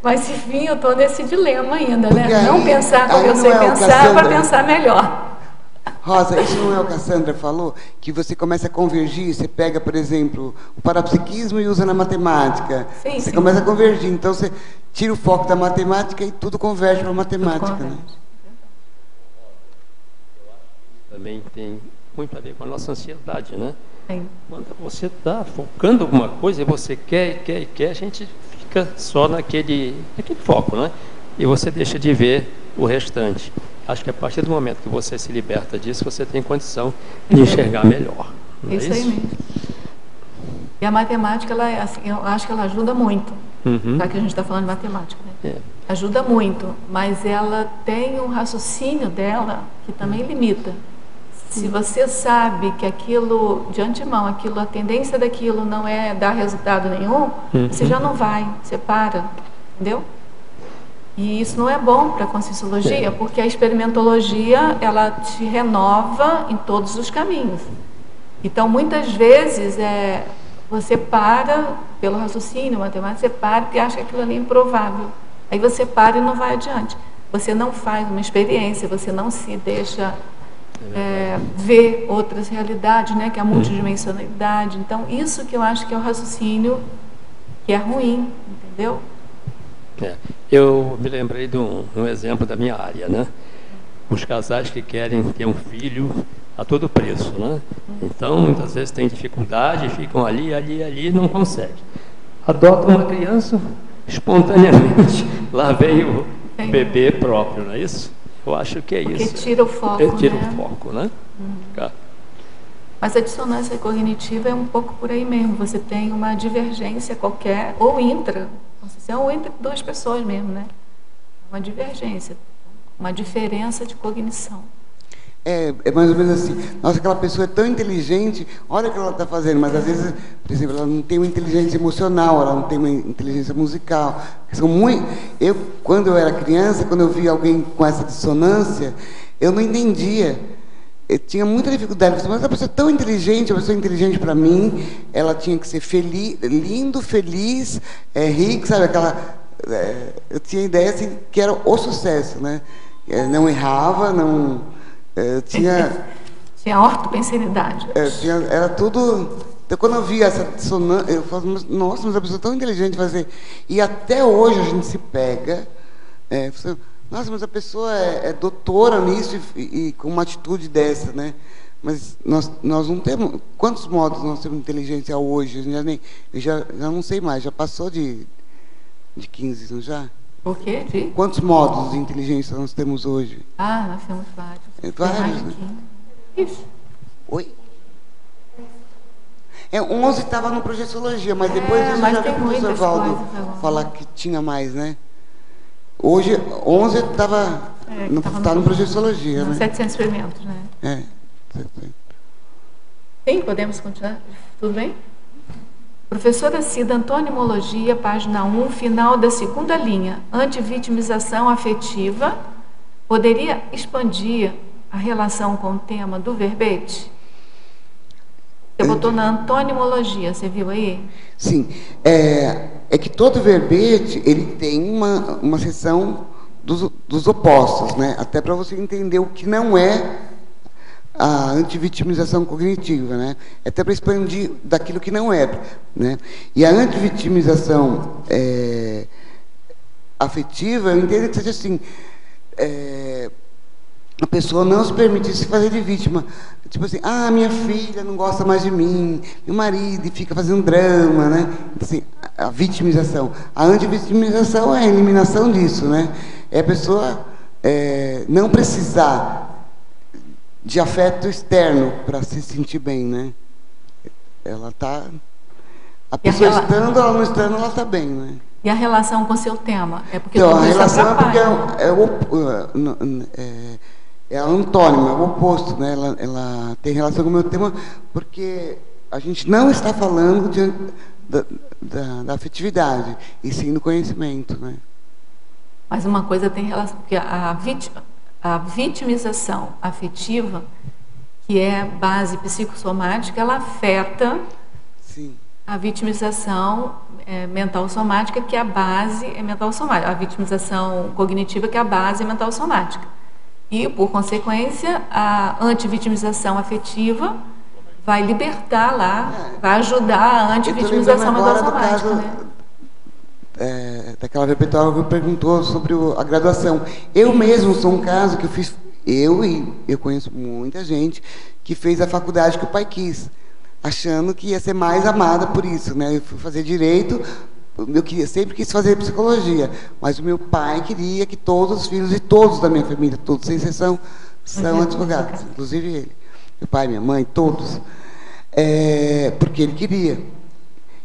Mas, enfim, eu estou nesse dilema ainda, né? Aí, não pensar como eu sei pensar para pensar melhor. Rosa, isso não é o que a Sandra falou? Que você começa a convergir, você pega, por exemplo, o parapsiquismo e usa na matemática. Sim, você começa a convergir, então você tira o foco da matemática e tudo converge para a matemática, né? Também tem muito a ver com a nossa ansiedade, né? Sim. Quando você está focando alguma coisa e você quer, a gente fica só naquele foco, né? E você deixa de ver o restante. Acho que a partir do momento que você se liberta disso, você tem condição de enxergar melhor. Não é isso? Aí mesmo. E a matemática, assim, eu acho que ela ajuda muito. Já que a gente está falando de matemática, né? Ajuda muito, mas ela tem um raciocínio dela que também limita. Se você sabe que aquilo, de antemão, a tendência daquilo não é dar resultado nenhum, você já não vai, você para, entendeu? E isso não é bom para a Conscienciologia, porque a experimentologia, ela te renova em todos os caminhos. Então, muitas vezes, você para, pelo raciocínio matemático, você para porque acha que aquilo ali é improvável. Aí você para e não vai adiante. Você não faz uma experiência, você não se deixa ver outras realidades, né, que é a multidimensionalidade. Então, isso que eu acho que é o raciocínio que é ruim, entendeu? Eu me lembrei de um exemplo da minha área, né? Os casais que querem ter um filho a todo preço, né? Então, muitas vezes tem dificuldade, ficam ali, e não conseguem. Adotam uma criança espontaneamente. Lá veio o bebê próprio, não é isso? Eu acho que é isso. Porque tira o foco, tira o foco, né? Mas a dissonância cognitiva é um pouco por aí mesmo. Você tem uma divergência qualquer, ou consciencial ou entre duas pessoas mesmo, né? Uma divergência, uma diferença de cognição. É mais ou menos assim. Nossa, aquela pessoa é tão inteligente, olha o que ela está fazendo, mas às vezes, por exemplo, ela não tem uma inteligência emocional, ela não tem uma inteligência musical. São muito... quando eu era criança, quando eu via alguém com essa dissonância, eu não entendia. Eu tinha muita dificuldade. Mas essa pessoa é tão inteligente, a pessoa inteligente para mim, ela tinha que ser feliz, lindo, feliz, rico, sabe? Eu tinha a ideia assim, que era o sucesso, né? Não errava, não... Tinha ortopensenidade. Era tudo... Então, quando eu via essa dissonância, eu falava, nossa, mas a pessoa é tão inteligente fazer. E até hoje a gente se pega... nossa, mas a pessoa é doutora nisso e com uma atitude dessa, né? Mas nós não temos... Quantos modos nós temos de inteligência hoje? Eu já não sei mais, já passou de 15, não já? O quê? Quantos modos de inteligência nós temos hoje? Nós temos vários. Vários, né? Isso. Oi? 11 estava no Projeciologia, mas depois eu já vi o professor Valdo falar que tinha mais, né? Hoje, 11 está no Projeciologia, né? 700 experimentos, né? 700. Sim, podemos continuar? Tudo bem? Professora Cida, antonimologia, página 1, final da segunda linha, antivitimização afetiva, poderia expandir a relação com o tema do verbete? Você botou na antonimologia, você viu aí? Sim. É que todo verbete, ele tem uma seção dos opostos, né? Até para você entender o que não é a antivitimização cognitiva, né? Até para expandir daquilo que não é, né? E a antivitimização afetiva, eu entendo que seja assim, a pessoa não se permitir se fazer de vítima. Tipo assim, minha filha não gosta mais de mim, meu marido, e fica fazendo drama, né? Assim, a vitimização. A antivitimização é a eliminação disso, né? É a pessoa não precisar de afeto externo para se sentir bem, né? Ela está... A pessoa estando, ela não estando, ela está bem, né? E a relação com o seu tema? É porque então, a relação é porque é antônimo, é o oposto, né? Ela tem relação com o meu tema porque a gente não está falando da afetividade, e sim do conhecimento, né? Mas uma coisa tem relação, porque a vitimização afetiva, que é base psicossomática, ela afeta a vitimização mental somática, que a base é mental somática. A vitimização cognitiva, que a base é mental somática. E, por consequência, a antivitimização afetiva vai libertar lá, vai ajudar a antivitimização mental somática, né? Daquela repertório que perguntou sobre a graduação. Eu mesmo sou um caso que eu fiz, eu conheço muita gente que fez a faculdade que o pai quis, achando que ia ser mais amada por isso, né? Eu fui fazer direito, sempre quis fazer psicologia, mas o meu pai queria que todos os filhos de todos da minha família, todos sem exceção, são advogados, inclusive ele, meu pai, minha mãe, todos, porque ele queria.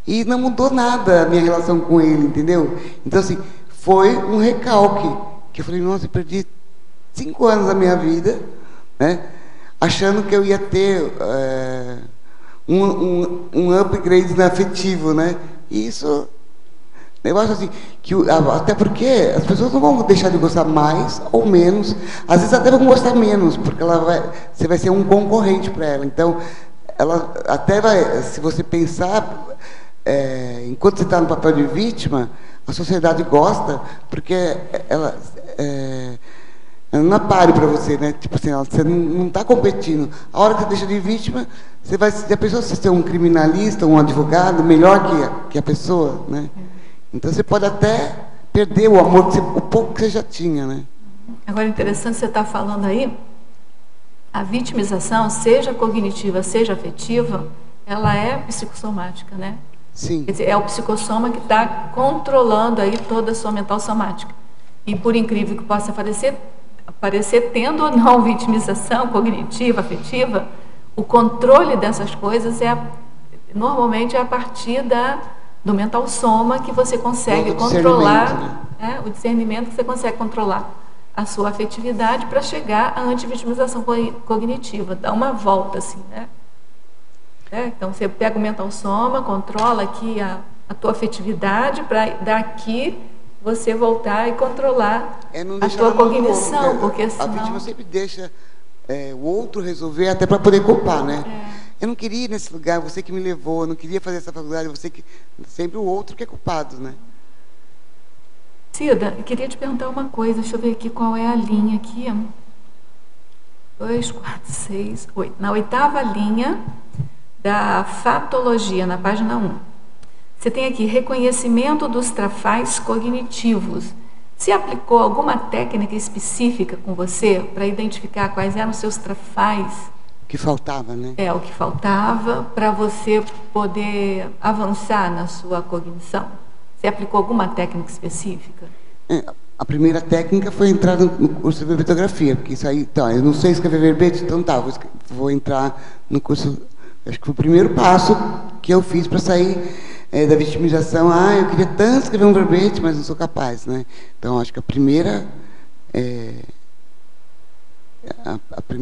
E não mudou nada a minha relação com ele, entendeu? Então, assim, foi um recalque, que eu falei, nossa, eu perdi 5 anos da minha vida, né, achando que eu ia ter um upgrade afetivo, né? E isso, eu acho assim, até porque as pessoas não vão deixar de gostar mais ou menos, às vezes até vão gostar menos, porque você vai ser um concorrente para ela. Então, ela até vai, se você pensar... enquanto você está no papel de vítima, a sociedade gosta, porque ela não pare para você, né? Tipo assim, você não está competindo. A hora que você deixa de vítima, você vai, já pensou se você é um criminalista, um advogado, melhor que a pessoa, né? Então você pode até perder o amor, o pouco que você já tinha, né? Agora, interessante você estar falando aí, a vitimização, seja cognitiva, seja afetiva, ela é psicossomática, né? Sim. Quer dizer, é o psicossoma que está controlando aí toda a sua mental somática. E por incrível que possa parecer, tendo ou não vitimização cognitiva, afetiva, o controle dessas coisas normalmente é a partir do mental soma que você consegue controlar, né? O discernimento que você consegue controlar a sua afetividade para chegar à antivitimização cognitiva, dá uma volta assim, né? Então você pega o mental soma, controla aqui a tua afetividade para daqui você voltar e controlar a tua cognição, porque senão... A vítima sempre deixa o outro resolver até para poder culpar, né? Eu não queria ir nesse lugar, você que me levou, eu não queria fazer essa faculdade, você que... Sempre o outro que é culpado, né? Cida, eu queria te perguntar uma coisa, deixa eu ver aqui qual é a linha aqui. 2, 4, 6, 8. Na 8ª linha da fatologia, na página 1. Você tem aqui reconhecimento dos trafais cognitivos. Se aplicou alguma técnica específica com você para identificar quais eram os seus trafais? O que faltava, né? O que faltava para você poder avançar na sua cognição. Você aplicou alguma técnica específica? A primeira técnica foi entrar no curso de verbetografia, porque isso aí, eu não sei escrever verbete, então vou entrar no curso. Acho que foi o primeiro passo que eu fiz para sair da vitimização. Eu queria tanto escrever um verbete, mas não sou capaz, né? Então, acho que a primeira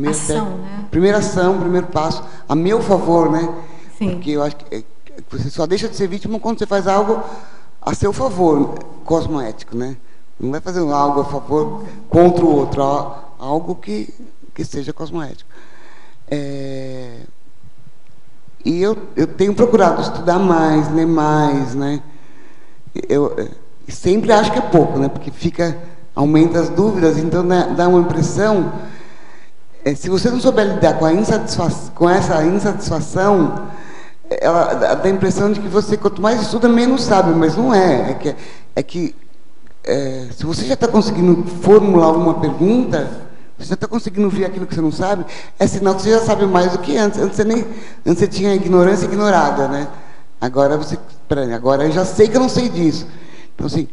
ação, né? Primeira ação, primeiro passo, a meu favor, né? Sim. Porque eu acho que você só deixa de ser vítima quando você faz algo a seu favor, cosmoético, né? Não vai fazer algo a favor contra o outro, algo que seja cosmoético. E eu tenho procurado estudar mais, ler mais, né? Eu sempre acho que é pouco, né? Porque aumenta as dúvidas, então dá uma impressão. Se você não souber lidar com essa insatisfação, ela dá a impressão de que você, quanto mais estuda, menos sabe, mas não é. Se você já está conseguindo formular uma pergunta, você já está conseguindo ver aquilo que você não sabe, é sinal que você já sabe mais do que antes. Antes você tinha ignorância ignorada, né? Agora agora eu já sei que eu não sei disso. Então, assim,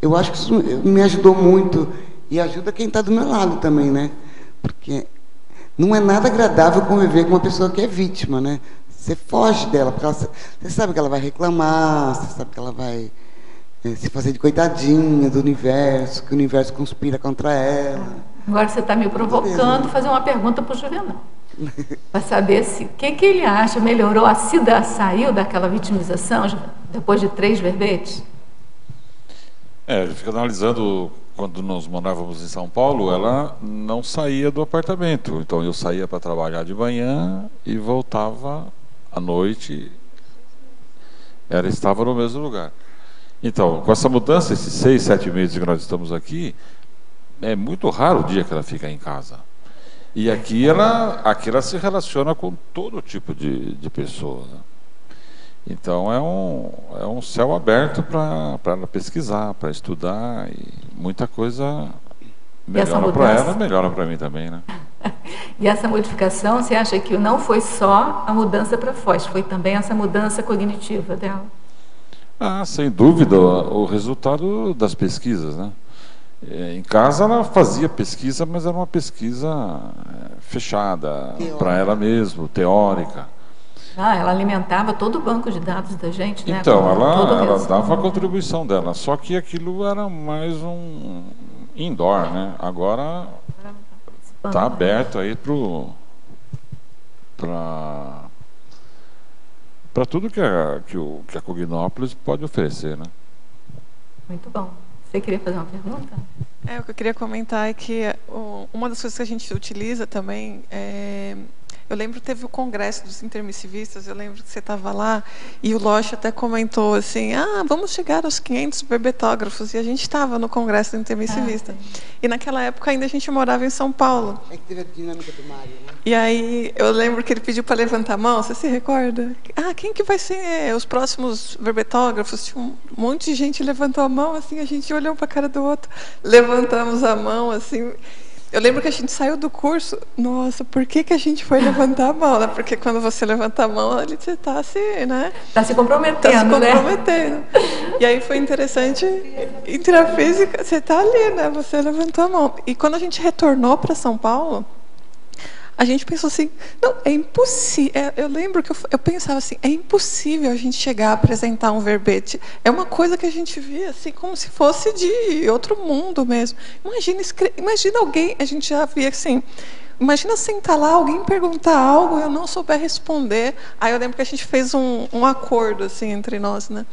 eu acho que isso me ajudou muito e ajuda quem está do meu lado também, né? Porque não é nada agradável conviver com uma pessoa que é vítima, né? Você foge dela, porque você sabe que ela vai reclamar, você sabe que ela vai se fazer de coitadinha do universo, que o universo conspira contra ela. Agora você está me provocando a fazer uma pergunta para o Juvenal. Para saber o que ele acha, melhorou? A Cida saiu daquela vitimização depois de 3 verbetes? Ele fica analisando, quando nós morávamos em São Paulo, ela não saía do apartamento. Então eu saía para trabalhar de manhã e voltava à noite. Ela estava no mesmo lugar. Então, com essa mudança, esses 6, 7 meses que nós estamos aqui, é muito raro o dia que ela fica em casa. E aqui ela se relaciona com todo tipo de pessoa, né? Então é um céu aberto para ela pesquisar, para estudar, e muita coisa melhora para ela, melhora para mim também, né? E essa modificação, você acha que não foi só a mudança para Foz, foi também essa mudança cognitiva dela? Sem dúvida, o resultado das pesquisas, né? Em casa ela fazia pesquisa, mas era uma pesquisa fechada para ela mesma, teórica. Ela alimentava todo o banco de dados da gente, né? Então, ela dava a contribuição dela, só que aquilo era mais um indoor, né? Agora está aberto aí para tudo que a Cognópolis pode oferecer, né? Muito bom. Você queria fazer uma pergunta? O que eu queria comentar é que uma das coisas que a gente utiliza também eu lembro que teve o congresso dos intermissivistas, eu lembro que você estava lá, e o Loche até comentou assim, vamos chegar aos 500 verbetógrafos, e a gente estava no congresso do intermissivista. E naquela época ainda a gente morava em São Paulo. É que teve a dinâmica do Mário, né? E aí eu lembro que ele pediu para levantar a mão, você se recorda? Quem que vai ser os próximos verbetógrafos? Tinha um monte de gente levantou a mão, assim, a gente olhou para a cara do outro, levantamos a mão, assim. Eu lembro que a gente saiu do curso, nossa, por que a gente foi levantar a mão? Né? Porque quando você levanta a mão, você está né? Tá se comprometendo, né? E aí foi interessante, intrafísica, você está ali, né? Você levantou a mão. E quando a gente retornou para São Paulo, a gente pensou assim, não, é impossível. Eu lembro que eu pensava assim, é impossível a gente chegar a apresentar um verbete. É uma coisa que a gente via assim, como se fosse de outro mundo mesmo. Imagina alguém, a gente já via assim, imagina sentar lá, alguém perguntar algo e eu não souber responder. Aí eu lembro que a gente fez um acordo assim entre nós, né?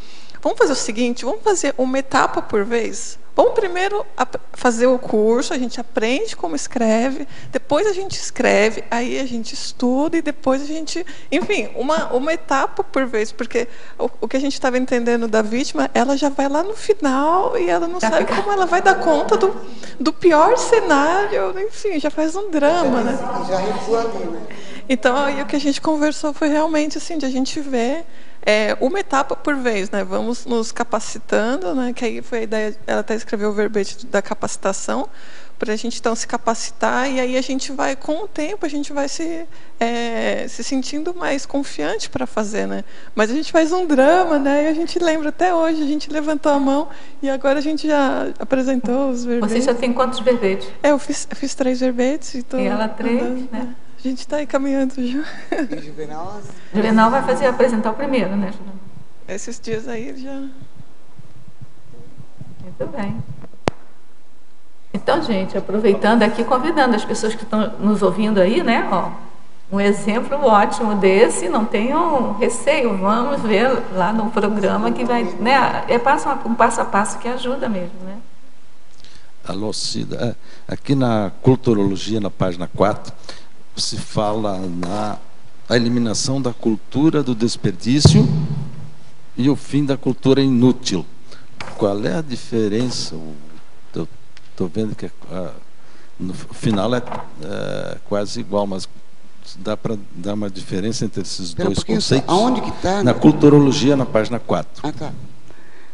Vamos fazer o seguinte, vamos fazer uma etapa por vez. Vamos primeiro fazer o curso, a gente aprende como escreve, depois a gente escreve, aí a gente estuda e depois a gente... Enfim, uma etapa por vez, porque o que a gente estava entendendo da vítima, ela já vai lá no final e ela não sabe como ela vai dar conta do pior cenário, enfim, já faz um drama, né? Já recuou ali, né? Então, aí o que a gente conversou foi realmente assim, de a gente ver uma etapa por vez, né? Vamos nos capacitando, né? Que aí foi a ideia, ela até escreveu o verbete da capacitação, para a gente então se capacitar, e aí a gente vai, com o tempo, a gente vai se sentindo mais confiante para fazer, né? Mas a gente faz um drama, né? E a gente lembra até hoje, a gente levantou a mão e agora a gente já apresentou os verbetes. Você já tem quantos verbetes? Eu fiz 3 verbetes. E ela 3, andando, né? A gente está aí caminhando já. E Juvenal? Juvenal vai apresentar o primeiro, né, Juvenal? Esses dias aí ele já... Muito bem. Então, gente, aproveitando aqui, convidando as pessoas que estão nos ouvindo aí, né? Ó, um exemplo ótimo desse, não tenham receio, vamos ver lá no programa que vai... Né, um passo a passo que ajuda mesmo, né? Alô, Cida. Aqui na Culturologia, na página 4, se fala na eliminação da cultura do desperdício e o fim da cultura inútil. Qual é a diferença? Estou vendo que no final é quase igual, mas dá para dar uma diferença entre esses dois conceitos? Aonde que está? Na Culturologia, na página 4. Ah, tá.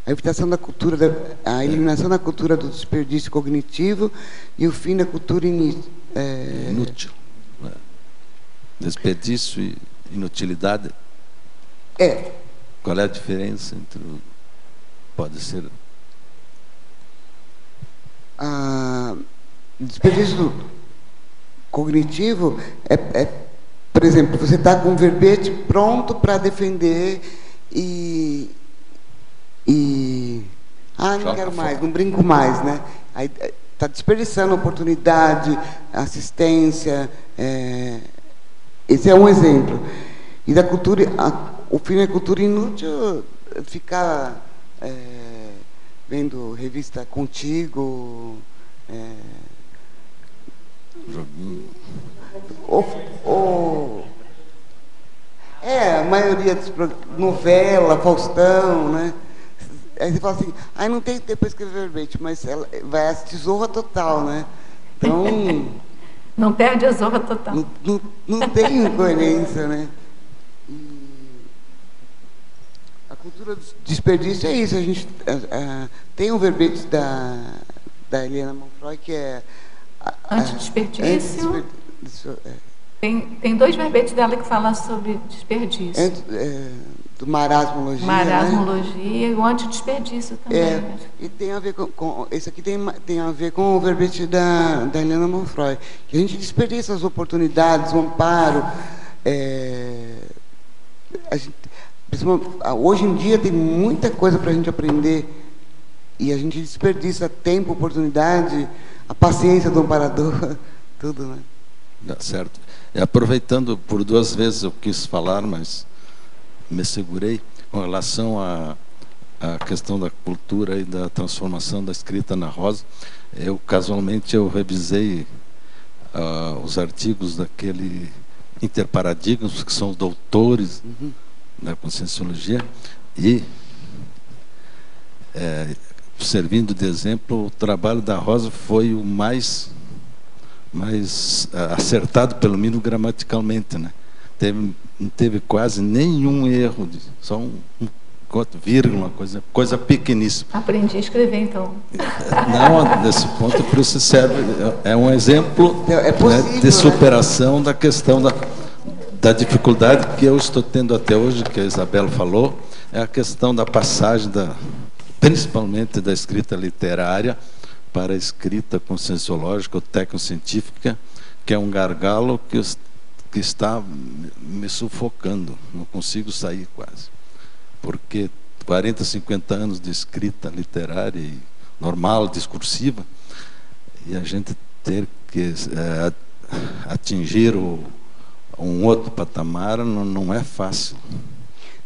A evitação da cultura, a eliminação da cultura do desperdício cognitivo e o fim da cultura inútil. Desperdício e inutilidade. Qual é a diferença entre pode ser desperdício cognitivo por exemplo, você está com um verbete pronto para defender não quero mais, não brinco mais, né? Aí está desperdiçando oportunidade, assistência. Esse é um exemplo. E da cultura, o fim da cultura inútil, ficar vendo revista Contigo, a maioria das novela, Faustão, né? Aí você fala assim, não tem tempo para escrever verbete, mas ela vai assistir Zorra Total, né? Então... Não perde a Zorra Total. Não tem incoerência, né? A cultura do desperdício é isso. A gente tem um verbete da Helena Monfroy que é... Antidesperdício. Tem 2 verbetes dela que falam sobre desperdício. Do marasmologia. Marasmologia, né? E o antidesperdício também. E tem a ver com esse aqui tem a ver com o verbete da Helena Monfroy, que a gente desperdiça as oportunidades, o amparo. Hoje em dia tem muita coisa para a gente aprender e a gente desperdiça tempo, oportunidade, a paciência do amparador, tudo, né? Certo. E aproveitando, por 2 vezes eu quis falar, mas me segurei com relação à questão da cultura e da transformação da escrita na Rosa. Casualmente, eu revisei os artigos daquele Interparadigmas, que são os doutores da Conscienciologia, e, servindo de exemplo, o trabalho da Rosa foi o mais acertado, pelo menos gramaticalmente, né? Não teve quase nenhum erro, só vírgula, coisa pequeníssima. Aprendi a escrever, então. Não, nesse ponto, por isso serve, é um exemplo de superação da questão da dificuldade que eu estou tendo até hoje, que a Isabela falou, é a questão da passagem, principalmente da escrita literária, para a escrita conscienciológica ou tecnocientífica, que é um gargalo que está me sufocando, não consigo sair quase. Porque 40, 50 anos de escrita literária e normal, discursiva, e a gente ter que atingir um outro patamar não é fácil.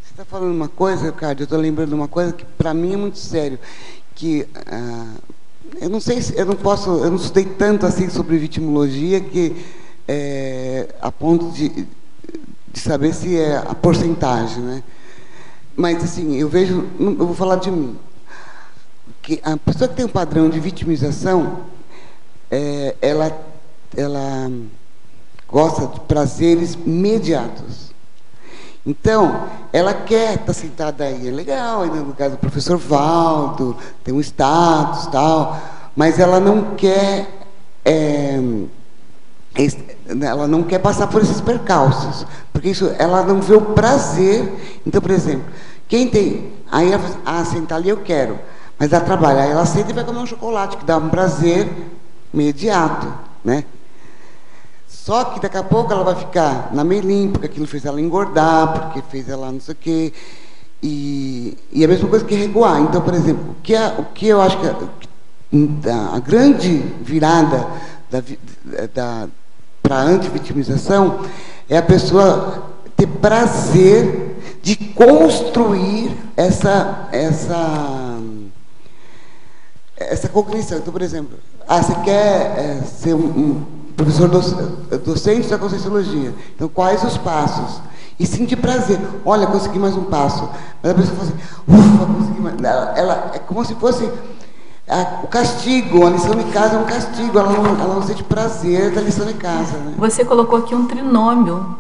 Você está falando uma coisa, Ricardo, eu estou lembrando de uma coisa que para mim é muito sério, que eu não sei se eu não estudei tanto assim sobre vitimologia que a ponto de saber se é a porcentagem, né? Mas assim, eu vou falar de mim, que a pessoa que tem um padrão de vitimização, ela gosta de prazeres imediatos. Então, ela quer estar sentada aí, é legal, aí no lugar do professor Valdo, tem um status, tal, mas ela não quer passar por esses percalços, porque ela não vê o prazer. Então, por exemplo, quem tem, aí ela sentar ali eu quero, mas ela trabalha, aí ela senta e vai comer um chocolate, que dá um prazer imediato, né? Só que daqui a pouco ela vai ficar na melim, porque aquilo fez ela engordar, porque fez ela não sei o quê, e a mesma coisa que recuar. Então, por exemplo, o que eu acho que a grande virada para a antivitimização é a pessoa ter prazer de construir essa cognição. Então, por exemplo, você quer ser um professor docente da Conscienciologia. Então, quais os passos? E sentir prazer. Olha, consegui mais um passo. Mas a pessoa fala assim, ufa, consegui mais. Ela é como se fosse o castigo. A lição de casa é um castigo. Ela não sente prazer da lição de casa. Né? Você colocou aqui um trinômio.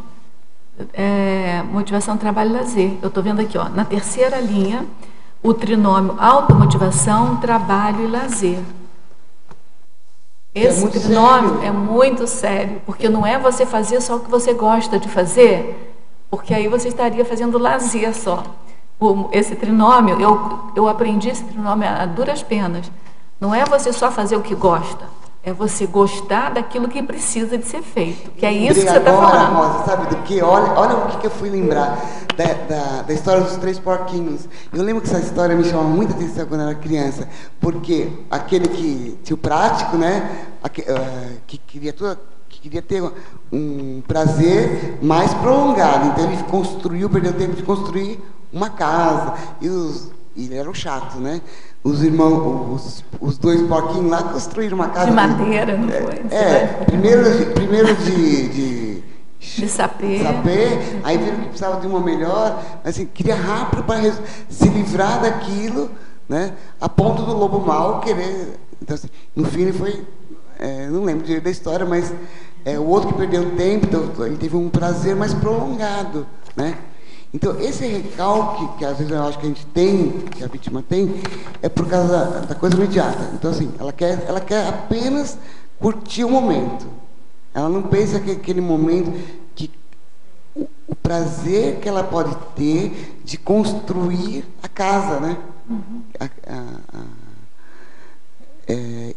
Motivação, trabalho e lazer. Eu estou vendo aqui, ó, na terceira linha, o trinômio automotivação, trabalho e lazer. Esse trinômio é muito sério, porque não é você fazer só o que você gosta de fazer, porque aí você estaria fazendo lazer só. Esse trinômio, eu aprendi esse trinômio a duras penas. Não é você só fazer o que gosta, é você gostar daquilo que precisa de ser feito, que é isso que você está falando. Rosa, sabe do que? Olha o que eu fui lembrar da história dos 3 porquinhos. Eu lembro que essa história me chamava muita atenção quando eu era criança, porque aquele que tinha o prático, né, que queria ter um prazer mais prolongado, então ele perdeu tempo de construir uma casa, e ele era o chato, né? Os irmãos, os 2 porquinhos lá construíram uma casa de madeira, não foi? Primeiro de sapê, aí viram que precisava de uma melhor, mas assim, queria rápido para se livrar daquilo, né? A ponto do lobo mau querer. Então, assim, no fim ele foi, não lembro direito da história, mas o outro que perdeu tempo, então ele teve um prazer mais prolongado, né? Então, esse recalque que às vezes eu acho que a gente tem, que a vítima tem, é por causa da coisa imediata. Então, assim, ela quer apenas curtir o momento. Ela não pensa que aquele momento, que o prazer que ela pode ter de construir a casa, né?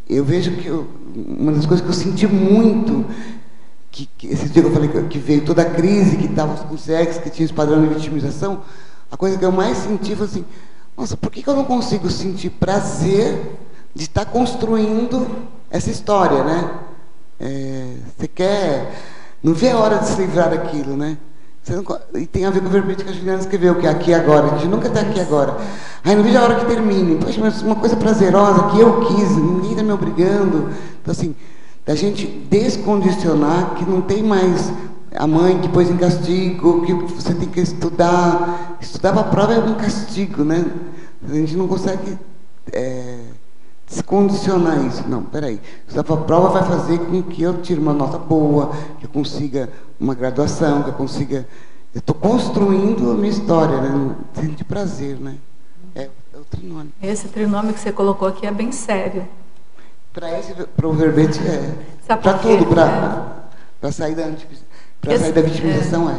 Eu vejo que uma das coisas que eu senti muito, esse dia que eu falei que veio toda a crise, que estava com sexo, que tinha esse padrão de vitimização, a coisa que eu mais senti foi assim, nossa, por que eu não consigo sentir prazer de estar construindo essa história, né? Você não vê a hora de se livrar daquilo, né? E tem a ver com o verbete que a Juliana escreveu, que é aqui e agora. A gente nunca está aqui agora. Aí não vejo a hora que termine. Poxa, mas uma coisa prazerosa que eu quis, ninguém está me obrigando. Então, assim, da gente descondicionar que não tem mais a mãe que pôs em castigo, que você tem que estudar. Estudar para a prova é um castigo, né? A gente não consegue descondicionar isso. Não, peraí. Estudar para a prova vai fazer com que eu tire uma nota boa, que eu consiga uma graduação, que eu consiga... Eu estou construindo a minha história, né? De prazer, né? É o trinômio. Esse trinômio que você colocou aqui é bem sério. Para o verbete para tudo, para sair da vitimização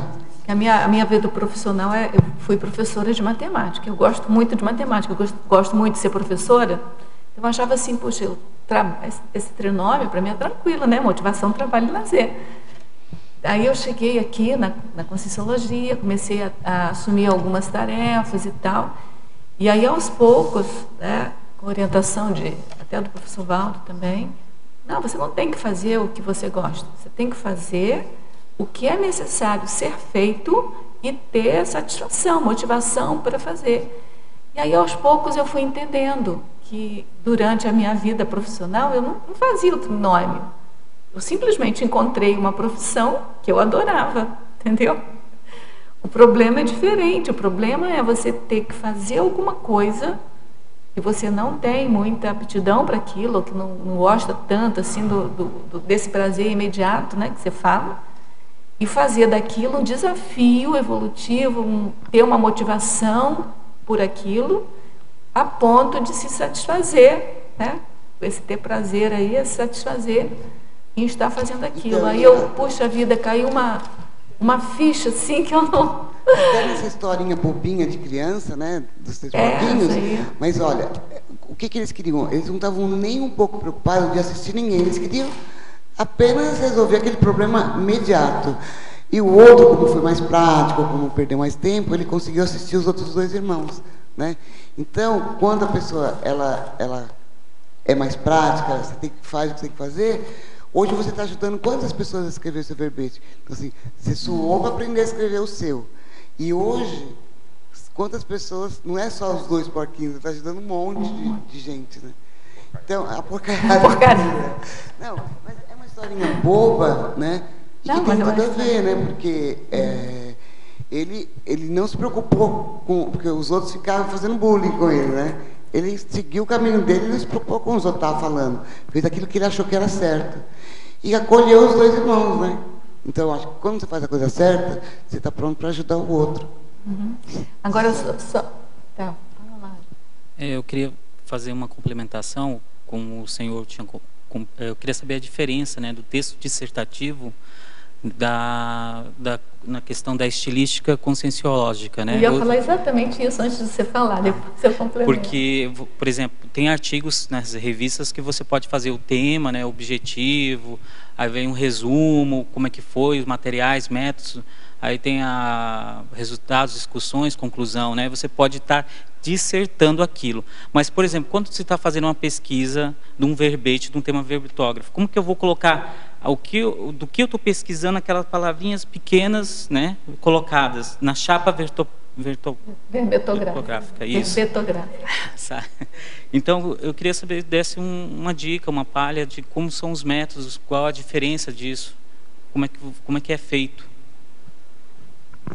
A minha vida profissional eu fui professora de matemática. Eu gosto muito de matemática, eu gosto muito de ser professora. Eu achava assim, poxa, esse trinômio para mim é tranquilo, né? Motivação, trabalho e lazer. Aí eu cheguei aqui na Conscienciologia, comecei a assumir algumas tarefas e tal. E aí, aos poucos, né, com orientação até do professor Valdo também, não, você não tem que fazer o que você gosta, você tem que fazer o que é necessário ser feito e ter satisfação, motivação para fazer. E aí, aos poucos, eu fui entendendo que, durante a minha vida profissional, eu não fazia o trinômio. Eu simplesmente encontrei uma profissão que eu adorava, entendeu? O problema é diferente, o problema é você ter que fazer alguma coisa que você não tem muita aptidão para aquilo, ou que não gosta tanto assim desse prazer imediato, né, que você fala, e fazer daquilo um desafio evolutivo, ter uma motivação por aquilo, a ponto de se satisfazer, né? Esse ter prazer aí é se satisfazer em estar fazendo aquilo. Aí eu, puxa vida, caiu uma ficha assim que eu não... Até nessa historinha bobinha de criança, né, dos 3 bloquinhos, mas olha, o que eles queriam? Eles não estavam nem um pouco preocupados de assistir ninguém, eles queriam apenas resolver aquele problema imediato. E o outro, como foi mais prático, como perdeu mais tempo, ele conseguiu assistir os outros 2 irmãos, né? Então, quando a pessoa ela é mais prática, você faz o que tem que fazer. Hoje você está ajudando quantas pessoas a escrever o seu verbete? Então, assim, você suou para aprender a escrever o seu. E hoje, quantas pessoas, não é só os 2 porquinhos, você está ajudando um monte de gente, né? Então, a porcaria. Não, mas é uma historinha boba, né? E que tem tudo a ver, né? Porque ele não se preocupou com... Porque os outros ficavam fazendo bullying com ele, né? Ele seguiu o caminho dele e não se preocupou com os outros estavam falando. Fez aquilo que ele achou que era certo. E acolheu os 2 irmãos, né? Então, acho que quando você faz a coisa certa, você está pronto para ajudar o outro. Uhum. Agora, tá. Eu queria fazer uma complementação, como o senhor tinha... Eu queria saber a diferença, né, do texto dissertativo na questão da estilística conscienciológica, né? Eu ia falar exatamente isso antes de você falar, depois você complementa. Porque, por exemplo, tem artigos nas revistas que você pode fazer o tema, né, o objetivo, aí vem um resumo, como é que foi, os materiais, métodos, aí tem resultados, discussões, conclusão, né? Você pode estar dissertando aquilo. Mas, por exemplo, quando você está fazendo uma pesquisa de um verbete, de um tema verbetógrafo, como que eu vou colocar do que eu estou pesquisando, aquelas palavrinhas pequenas, né, colocadas na chapa verbetográfica. Isso. Verbetográfica. Então, eu queria saber, desse uma dica, uma palha de como são os métodos, qual a diferença disso, como é que é feito.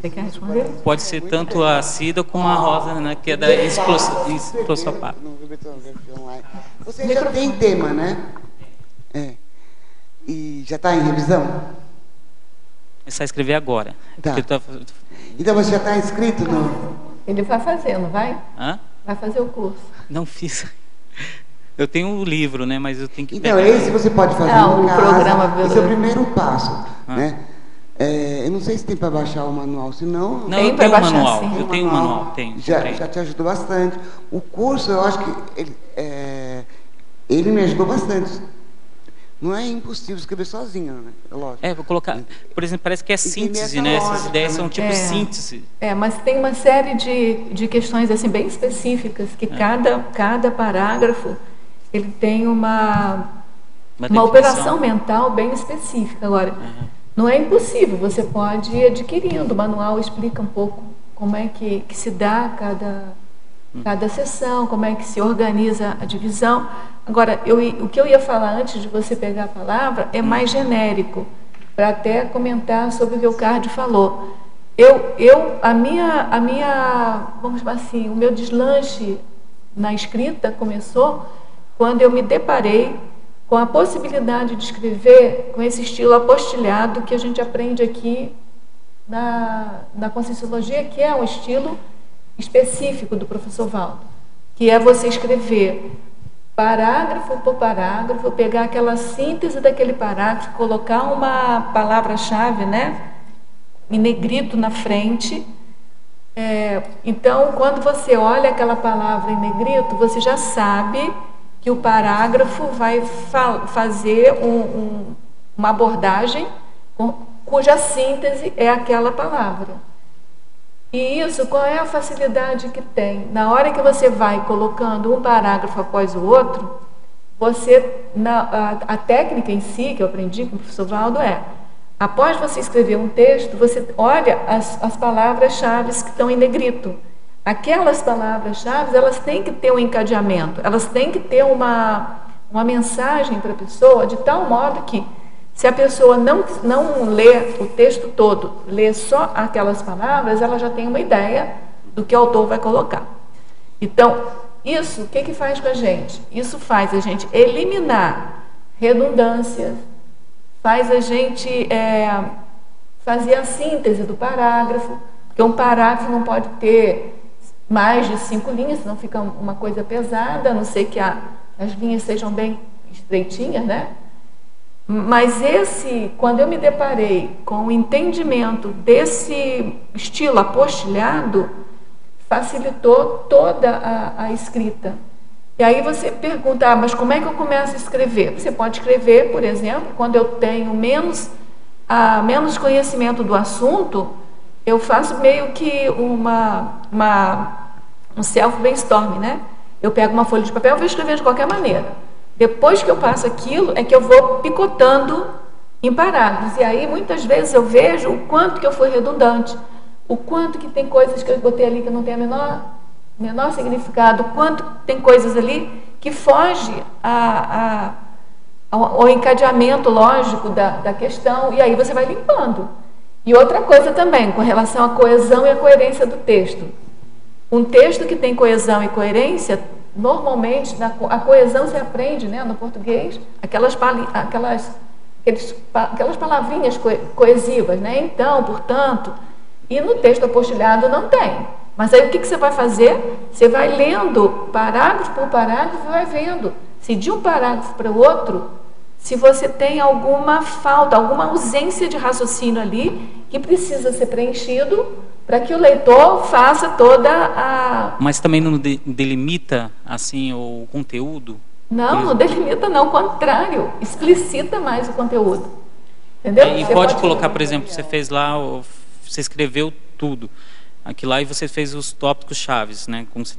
Você quer responder? Pode ser tanto a Cida como a Rosa, né, que é da Explosopá. Você já tem tema, né? E já está em revisão? Começar a escrever agora. Tá. Então você já está inscrito no... Ele vai fazer, não vai? Hã? Vai fazer o curso. Não fiz. Eu tenho um livro, né? Mas eu tenho que Então, esse você pode fazer em casa. Programa esse é o primeiro passo, né? Eu não sei se tem para baixar o manual, senão... Não, eu tenho um manual. Eu tenho um manual, tenho. Já te ajudou bastante. O curso, eu acho que ele me ajudou bastante. Não é impossível escrever sozinho, né? É lógico. Vou colocar... Por exemplo, parece que é síntese, né? Essas ideias são tipo síntese. Mas tem uma série de questões assim, bem específicas, que cada parágrafo ele tem uma operação mental bem específica. Agora, não é impossível, você pode ir adquirindo. O manual explica um pouco como é que se dá cada sessão, como é que se organiza a divisão. Agora, o que eu ia falar antes de você pegar a palavra é mais genérico, para até comentar sobre o que o Cardi falou. Vamos chamar assim, o meu deslanche na escrita começou quando eu me deparei com a possibilidade de escrever com esse estilo apostilhado que a gente aprende aqui na Conscienciologia, que é um estilo específico do professor Valdo, que é você escrever parágrafo por parágrafo, pegar aquela síntese daquele parágrafo, colocar uma palavra-chave, né, em negrito na frente. Então, quando você olha aquela palavra em negrito, você já sabe que o parágrafo vai fazer uma abordagem cuja síntese é aquela palavra. E isso, qual é a facilidade que tem? Na hora que você vai colocando um parágrafo após o outro, a técnica em si, que eu aprendi com o professor Valdo, após você escrever um texto, você olha as palavras-chave que estão em negrito. Aquelas palavras-chave, elas têm que ter um encadeamento, elas têm que ter uma mensagem para a pessoa, de tal modo que, se a pessoa não lê o texto todo, lê só aquelas palavras, ela já tem uma ideia do que o autor vai colocar. Então, isso, o que faz com a gente? Isso faz a gente eliminar redundâncias, faz a gente fazer a síntese do parágrafo, porque um parágrafo não pode ter mais de 5 linhas, senão fica uma coisa pesada, a não ser que as linhas sejam bem estreitinhas, né? Mas quando eu me deparei com o entendimento desse estilo apostilhado, facilitou toda a escrita. E aí você pergunta, mas como é que eu começo a escrever? Você pode escrever, por exemplo, quando eu tenho menos conhecimento do assunto, eu faço meio que um self-brainstorming, né? Eu pego uma folha de papel e vou escrever de qualquer maneira. Depois que eu passo aquilo, é que eu vou picotando em parágrafos. E aí, muitas vezes, eu vejo o quanto que eu fui redundante, o quanto que tem coisas que eu botei ali que não tem menor significado, o quanto tem coisas ali que foge ao encadeamento lógico da questão, e aí você vai limpando. E outra coisa também, com relação à coesão e à coerência do texto. Um texto que tem coesão e coerência, normalmente, a coesão se aprende, né, no português, aquelas palavrinhas coesivas, né? Então, portanto, e no texto apostilhado não tem. Mas aí o que você vai fazer? Você vai lendo parágrafo por parágrafo e vai vendo se de um parágrafo para o outro, se você tem alguma falta, alguma ausência de raciocínio ali que precisa ser preenchido para que o leitor faça toda a... Mas também não delimita, assim, o conteúdo? Não delimita não, ao contrário, explicita mais o conteúdo. Entendeu? E pode colocar, por exemplo, você fez lá, você escreveu tudo aqui lá e você fez os tópicos chaves, né? Como você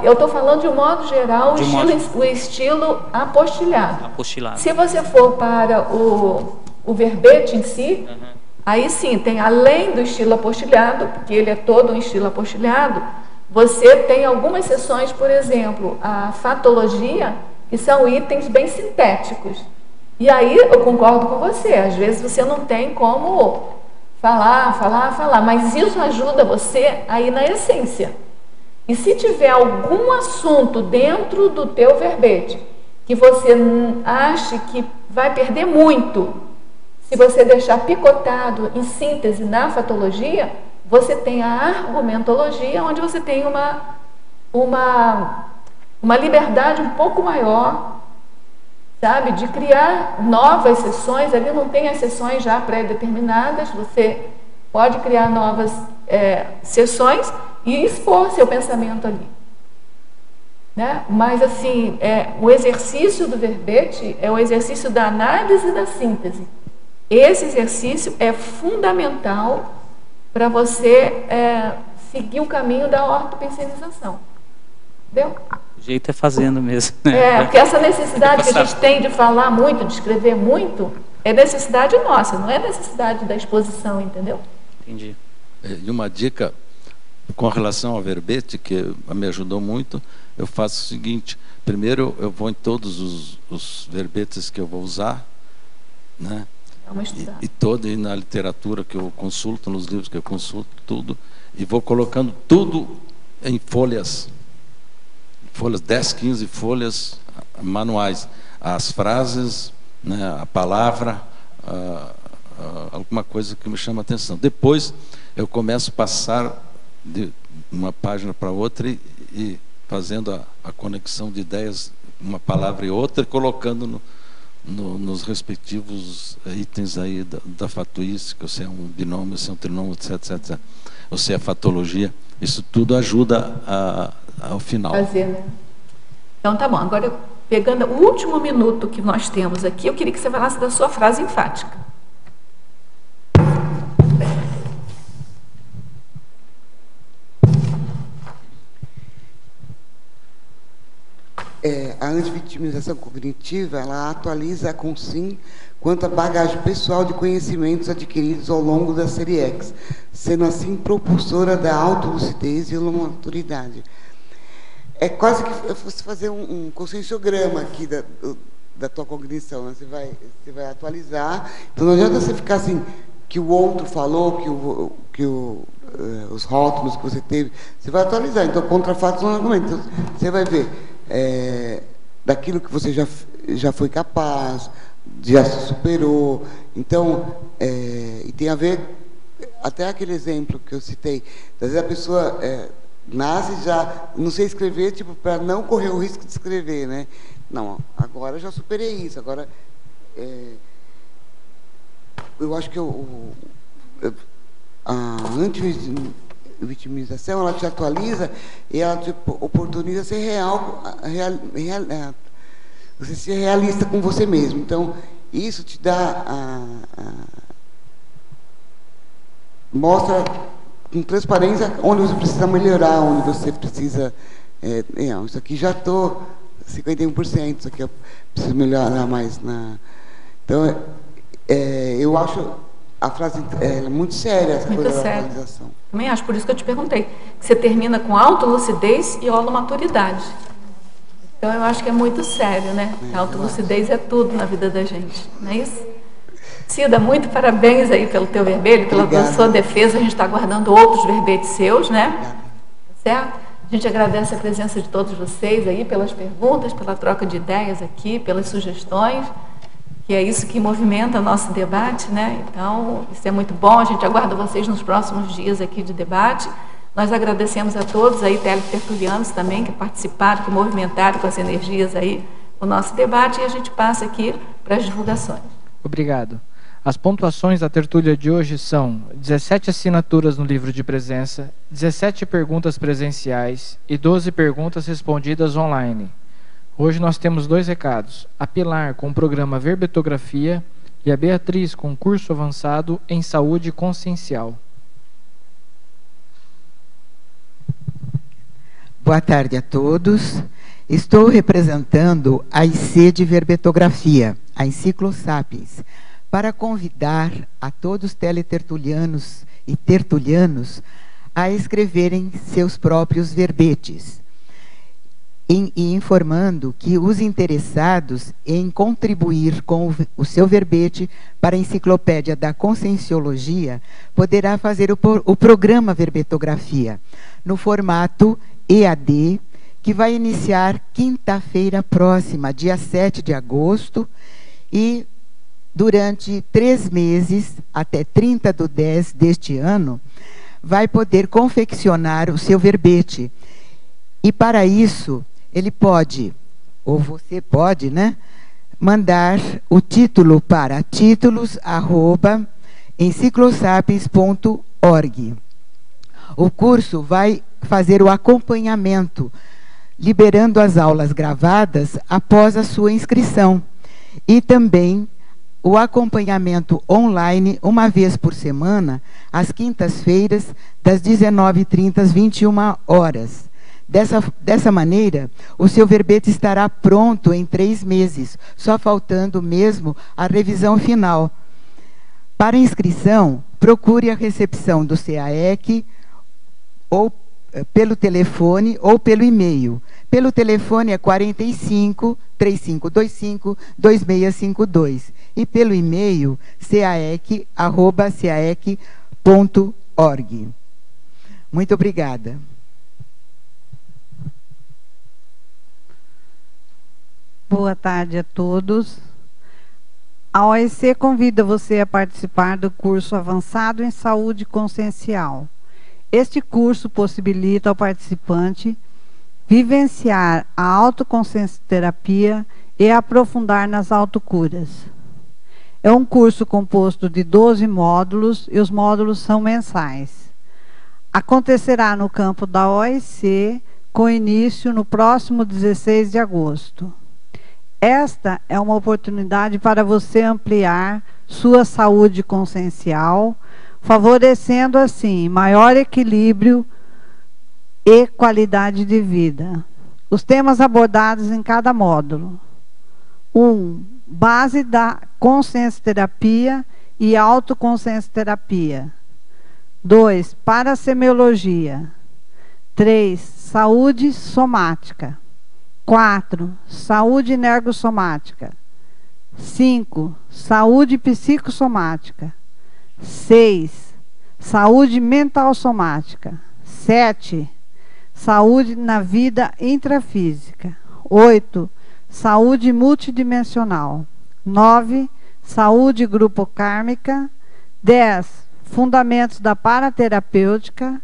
eu estou falando de um modo geral, o estilo apostilhado. Se você for para o verbete em si, aí sim, tem além do estilo apostilhado, porque ele é todo um estilo apostilhado, você tem algumas seções, por exemplo, a fatologia, que são itens bem sintéticos. E aí eu concordo com você, às vezes você não tem como falar, mas isso ajuda você a ir na essência. E se tiver algum assunto dentro do teu verbete que você ache que vai perder muito, se você deixar picotado em síntese na fatologia, você tem a argumentologia, onde você tem uma liberdade um pouco maior, sabe, de criar novas sessões. Ali não tem as sessões já pré-determinadas, você pode criar novas sessões e expor seu pensamento ali, né? Mas assim, o exercício do verbete é o exercício da análise e da síntese. Esse exercício é fundamental para você seguir o caminho da ortopensinização. Entendeu? O jeito é fazendo mesmo. Porque essa necessidade que a gente tem de falar muito, de escrever muito, é necessidade nossa, não é necessidade da exposição, entendeu? Entendi. E uma dica com relação ao verbete, que me ajudou muito, eu faço o seguinte: primeiro eu vou em todos os verbetes que eu vou usar, né? E na literatura que eu consulto, nos livros que eu consulto, tudo, e vou colocando tudo em folhas, 10, 15 folhas manuais, as frases, né, a palavra, alguma coisa que me chama a atenção. Depois eu começo a passar de uma página para outra e fazendo a conexão de ideias, uma palavra e outra, colocando nos respectivos itens aí da fatuística, se é um binômio, se é um trinômio, etc. Ou se é fatologia. Isso tudo ajuda ao final. Fazer, né? Então tá bom. Agora pegando o último minuto que nós temos aqui, eu queria que você falasse da sua frase enfática. A antivitimização cognitiva, ela atualiza a Consim quanto à bagagem pessoal de conhecimentos adquiridos ao longo da série X, sendo assim propulsora da autolucidez e maturidade. É quase que você fazer um conscienciograma aqui da tua cognição, né? Você vai atualizar, então não adianta você ficar assim, que o outro falou, os rótulos que você teve, você vai atualizar, então contra fatos não argumentos, então, você vai ver daquilo que você já foi capaz, já se superou. Então, e tem a ver, até aquele exemplo que eu citei, às vezes a pessoa nasce já, não sei escrever, tipo, para não correr o risco de escrever, né? Não, agora eu já superei isso, agora eu acho que a antivitimização, ela te atualiza e ela te oportuniza ser você ser realista com você mesmo. Então, isso te dá mostra com transparência onde você precisa melhorar, onde você precisa isso aqui já estou 51%, isso aqui eu preciso melhorar mais então eu acho a frase é muito séria, essa muito coisa séria. da atualização. Também acho, por isso que eu te perguntei, que você termina com autolucidez e holomaturidade. Então eu acho que é muito sério, né? A autolucidez é tudo na vida da gente, não é isso? Cida, muito parabéns aí pelo teu verbete, pela sua defesa. A gente está aguardando outros verbetes seus, né? Certo? A gente agradece a presença de todos vocês aí, pelas perguntas, pela troca de ideias aqui, pelas sugestões, que é isso que movimenta nosso debate, né? Então, isso é muito bom. A gente aguarda vocês nos próximos dias aqui de debate. Nós agradecemos a todos aí, teletertulianos também, que participaram, que movimentaram com as energias aí o nosso debate, e a gente passa aqui para as divulgações. Obrigado. As pontuações da tertúlia de hoje são 17 assinaturas no livro de presença, 17 perguntas presenciais e 12 perguntas respondidas online. Hoje nós temos 2 recados: a Pilar com o programa Verbetografia e a Beatriz com curso avançado em Saúde Consciencial. Boa tarde a todos. Estou representando a IC de Verbetografia, a Enciclo Sapiens, para convidar a todos os teletertulianos e tertulianos a escreverem seus próprios verbetes, e informando que os interessados em contribuir com o seu verbete para a Enciclopédia da Conscienciologia poderá fazer o programa Verbetografia no formato EAD, que vai iniciar quinta-feira próxima, dia 7 de agosto, e durante 3 meses, até 30/10 deste ano, vai poder confeccionar o seu verbete. E para isso, ele pode, ou você pode, né, mandar o título para títulos@enciclosapiens.org. O curso vai fazer o acompanhamento, liberando as aulas gravadas após a sua inscrição, e também o acompanhamento online uma vez por semana, às quintas-feiras, das 19h30 às 21h. Dessa maneira, o seu verbete estará pronto em 3 meses, só faltando mesmo a revisão final. Para inscrição, procure a recepção do CAEC, ou pelo telefone ou pelo e-mail. Pelo telefone é 45 3525 2652 e pelo e-mail caec@caec.org. Muito obrigada. Boa tarde a todos. A OEC convida você a participar do curso avançado em saúde consciencial. Este curso possibilita ao participante vivenciar a autoconsciencioterapia e aprofundar nas autocuras. É um curso composto de 12 módulos e os módulos são mensais. Acontecerá no campo da OEC, com início no próximo 16 de agosto. Esta é uma oportunidade para você ampliar sua saúde consciencial, favorecendo assim maior equilíbrio e qualidade de vida. Os temas abordados em cada módulo: 1. Base da consciencioterapia e autoconsciencioterapia. 2. Parasemiologia. 3. Saúde somática. 4. Saúde energossomática. 5. Saúde psicossomática. 6. Saúde mental somática. 7. Saúde na vida intrafísica. 8. Saúde multidimensional. 9. Saúde grupocármica. 10. Fundamentos da paraterapêutica.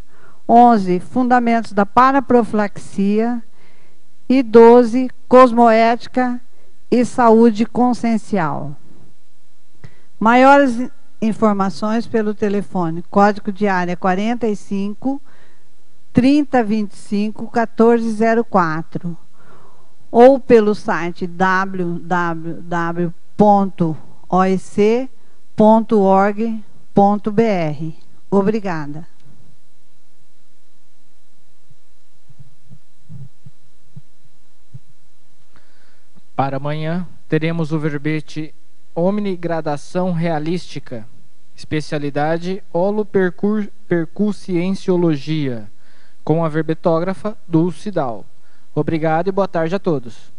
11. Fundamentos da paraprofilaxia. E 12. Cosmoética e saúde consciencial. Maiores informações pelo telefone. Código de área 45 3025 1404. Ou pelo site www.oec.org.br. Obrigada. Para amanhã, teremos o verbete Omnigradação Realística, especialidade Holopercussienciologia, com a verbetógrafa Dulce Dal. Obrigado e boa tarde a todos.